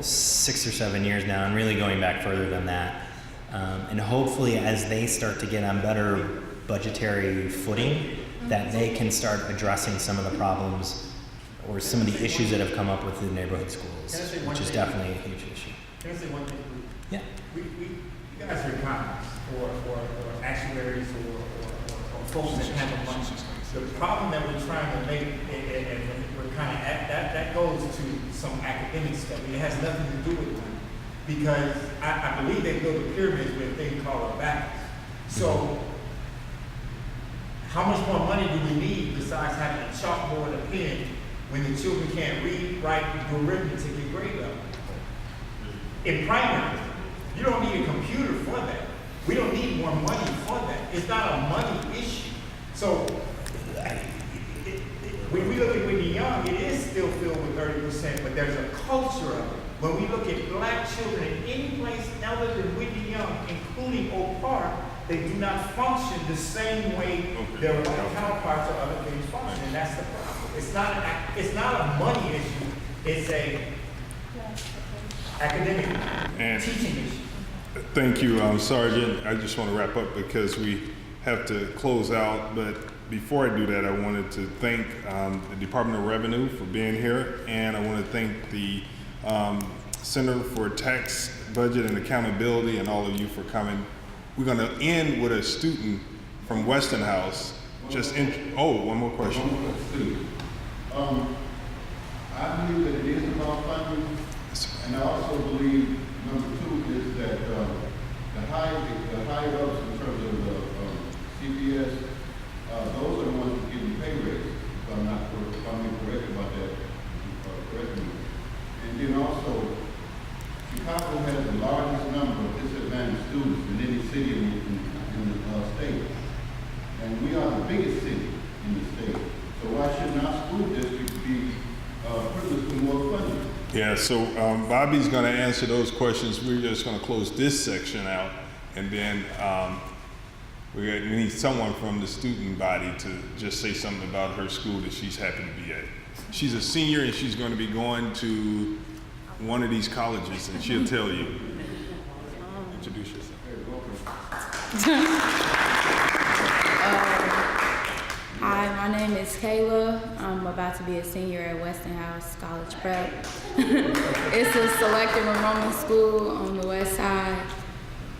6 or 7 years now, and really going back further than that. And hopefully, as they start to get on better budgetary footing, that they can start addressing some of the problems or some of the issues that have come up with the neighborhood schools, which is definitely a huge issue. Can I say one thing? Yeah. You guys are economists or actuaries or folks that handle money. The problem that we're trying to make, and we're kind of at, that goes to some academic stuff. It has nothing to do with money. Because I believe they build the pyramids with a thing called a back. So, how much more money do we need besides having a chalkboard and a pen when the children can't read, write, and do arithmetic and grade level? In primary, you don't need a computer for that. We don't need more money for that. It's not a money issue. So, when we look at Whitney Young, it is still filled with 30%, but there's a culture of it. When we look at black children in any place other than Whitney Young, including Oak Park, they do not function the same way their white counterparts or other things function, and that's the problem. It's not a money issue. It's a academic And teaching issue. thank you, Sergeant. I just want to wrap up because we have to close out. But before I do that, I wanted to thank the Department of Revenue for being here, and I want to thank the Center for Tax, Budget, and Accountability, and all of you for coming. We're going to end with a student from Westinghouse. One more question. I believe that it is about funding, and I also believe number two is that the higher ups in terms of the CPS, those are the ones who getting pay raises. If I'm incorrect about that, correct me. And then also, Chicago has the largest number of disadvantaged students in any city in the state. And we are the biggest city in the state. So why shouldn't our school district be privileged with more funding? Yeah, so Bobby's going to answer those questions. We're just going to close this section out, and then we need someone from the student body to just say something about her school that she's happy to be at. She's a senior, and she's going to be going to one of these colleges, and she'll tell you. Introduce yourself. Hi, my name is Kayla. I'm about to be a senior at Westinghouse College Prep. It's a selective enrollment school on the west side.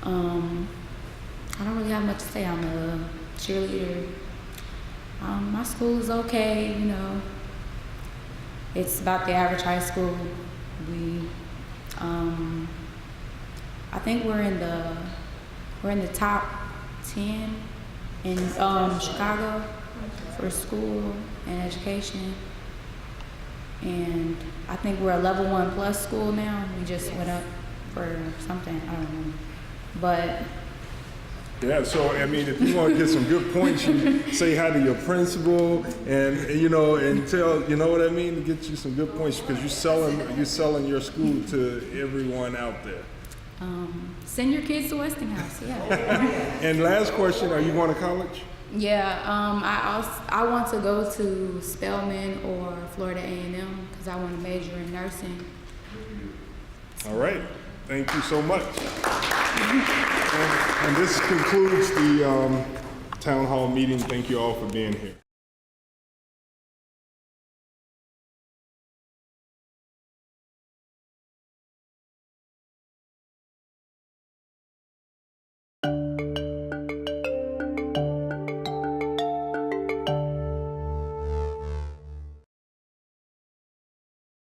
I don't really have much to say. I'm a cheerleader. My school is okay, you know. It's about the average high school. I think we're in the top 10 in Chicago for school and education, and I think we're a level 1+ school now. We just went up for something, I don't know, but Yeah, so I mean, if you want to get some good points, you say hi to your principal, and and tell, you know what I mean, to get you some good points, because you're selling your school to everyone out there. send your kids to Westinghouse, yeah. And last question: are you going to college? Yeah, I want to go to Spelman or Florida A&M because I want to major in nursing. All right. Thank you so much. And this concludes the town hall meeting. Thank you all for being here.